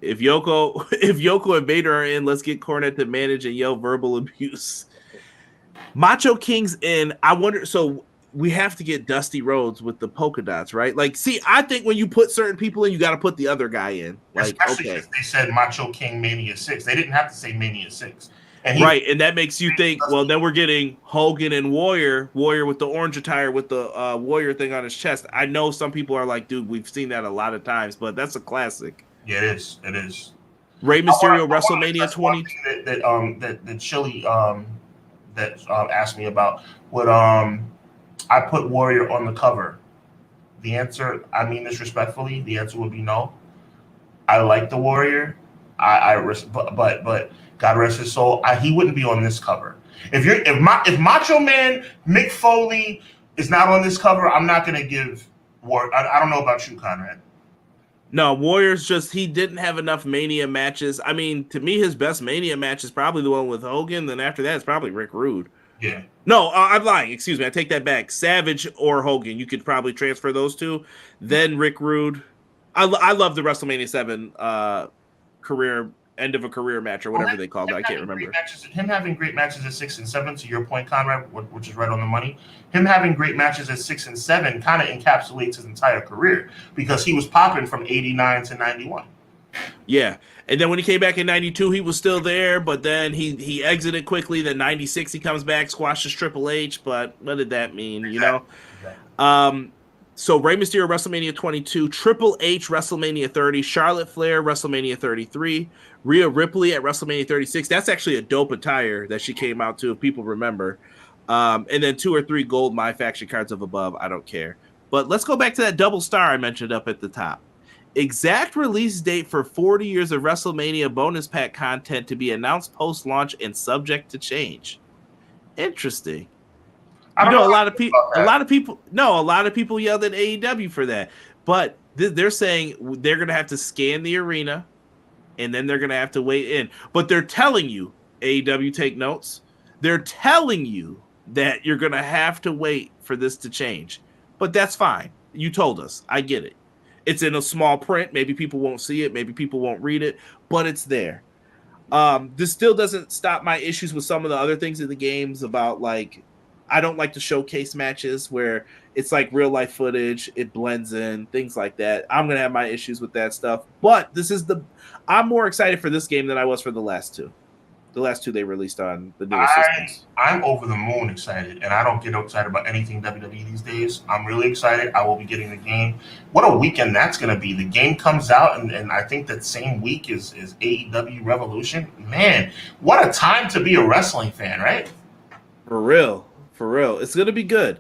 If Yoko and Vader are in, let's get Cornette to manage and yell verbal abuse. Macho King's in. I wonder. So we have to get Dusty Rhodes with the polka dots, right? Like, see, I think when you put certain people in, you got to put the other guy in. Like, especially if they said Macho King Mania 6. They didn't have to say Mania 6. And that makes you think, well, then we're getting Hogan and Warrior with the orange attire with the Warrior thing on his chest. I know some people are like, dude, we've seen that a lot of times, but that's a classic. Yeah, it is. Rey Mysterio, WrestleMania 20. That Chili asked me about would I put Warrior on the cover The answer, I mean this respectfully, the answer would be no. I like the Warrior. But God rest his soul, he wouldn't be on this cover. If Macho Man Mick Foley is not on this cover, I'm not gonna give War. I don't know about you, Conrad. No, Warrior's he didn't have enough Mania matches. I mean, to me, his best Mania match is probably the one with Hogan. Then after that, it's probably Rick Rude. Yeah. No, I'm lying. Excuse me. I take that back. Savage or Hogan. You could probably transfer those two. Then Rick Rude. I love the WrestleMania 7 end of a career match or whatever they called it. I can't remember. Him having great matches at 6 and 7, to your point, Conrad, which is right on the money. Him having great matches at 6 and 7 kind of encapsulates his entire career because he was popping from 89 to 91. Yeah. And then when he came back in 92, he was still there, but then he exited quickly. Then 96, he comes back, squashes Triple H. But what did that mean, you know? Exactly. So Rey Mysterio, WrestleMania 22, Triple H, WrestleMania 30, Charlotte Flair, WrestleMania 33, Rhea Ripley at WrestleMania 36. That's actually a dope attire that she came out to, if people remember. And then 2 or 3 gold My Faction cards of above. I don't care. But let's go back to that double star I mentioned up at the top. Exact release date for 40 years of WrestleMania bonus pack content to be announced post-launch and subject to change. Interesting. You know, a lot of people yelled at AEW for that, but they're saying they're going to have to scan the arena and then they're going to have to wait in. But they're telling you, AEW, take notes. They're telling you that you're going to have to wait for this to change. But that's fine. You told us. I get it. It's in a small print. Maybe people won't see it. Maybe people won't read it, but it's there. This still doesn't stop my issues with some of the other things in the games about, like, I don't like to showcase matches where it's like real life footage, it blends in, things like that. I'm going to have my issues with that stuff. But I'm more excited for this game than I was for the last two. The last two they released on the newest systems. I'm over the moon excited, and I don't get excited about anything WWE these days. I'm really excited. I will be getting the game. What a weekend that's going to be. The game comes out, and I think that same week is AEW Revolution. Man, what a time to be a wrestling fan, right? For real. It's going to be good.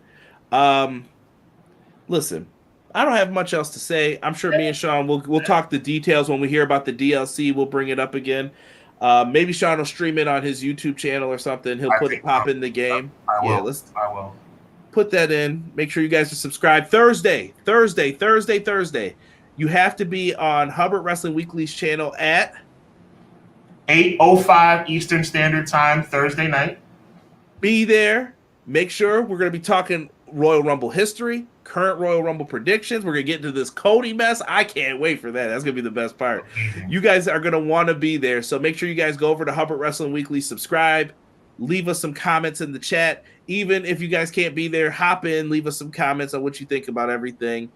Listen, I don't have much else to say. I'm sure me and Sean we'll talk the details when we hear about the DLC. We'll bring it up again. Maybe Sean will stream it on his YouTube channel or something. He'll pop in the game. I will put that in. Make sure you guys are subscribed. Thursday. You have to be on Hubbard Wrestling Weekly's channel at 8:05 Eastern Standard Time Thursday night. Be there. Make sure we're going to be talking Royal Rumble history, current Royal Rumble predictions. We're going to get into this Cody mess. I can't wait for that. That's going to be the best part. You guys are going to want to be there. So make sure you guys go over to Hubbard Wrestling Weekly, subscribe, leave us some comments in the chat. Even if you guys can't be there, hop in, leave us some comments on what you think about everything.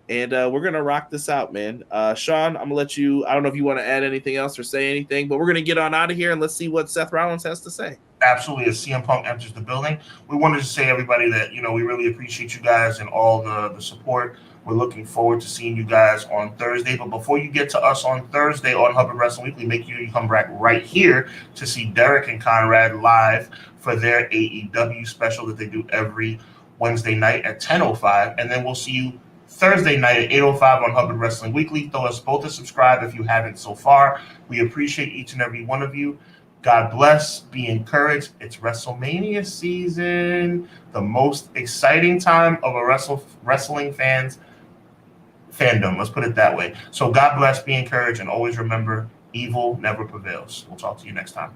And we're going to rock this out, man. Sean, I'm going to let you, I don't know if you want to add anything else or say anything, but we're going to get on out of here and let's see what Seth Rollins has to say. Absolutely. As CM Punk enters the building, we wanted to say, everybody, that, we really appreciate you guys and all the support. We're looking forward to seeing you guys on Thursday. But before you get to us on Thursday on Hubbard Wrestling Weekly, make sure you come back right here to see Derek and Conrad live for their AEW special that they do every Wednesday night at 10:05. And then we'll see you Thursday night at 8:05 on Hubbard Wrestling Weekly. Throw us both a subscribe if you haven't so far. We appreciate each and every one of you. God bless. Be encouraged. It's WrestleMania season, the most exciting time of a wrestling fandom. Let's put it that way. So God bless. Be encouraged, and always remember, evil never prevails. We'll talk to you next time.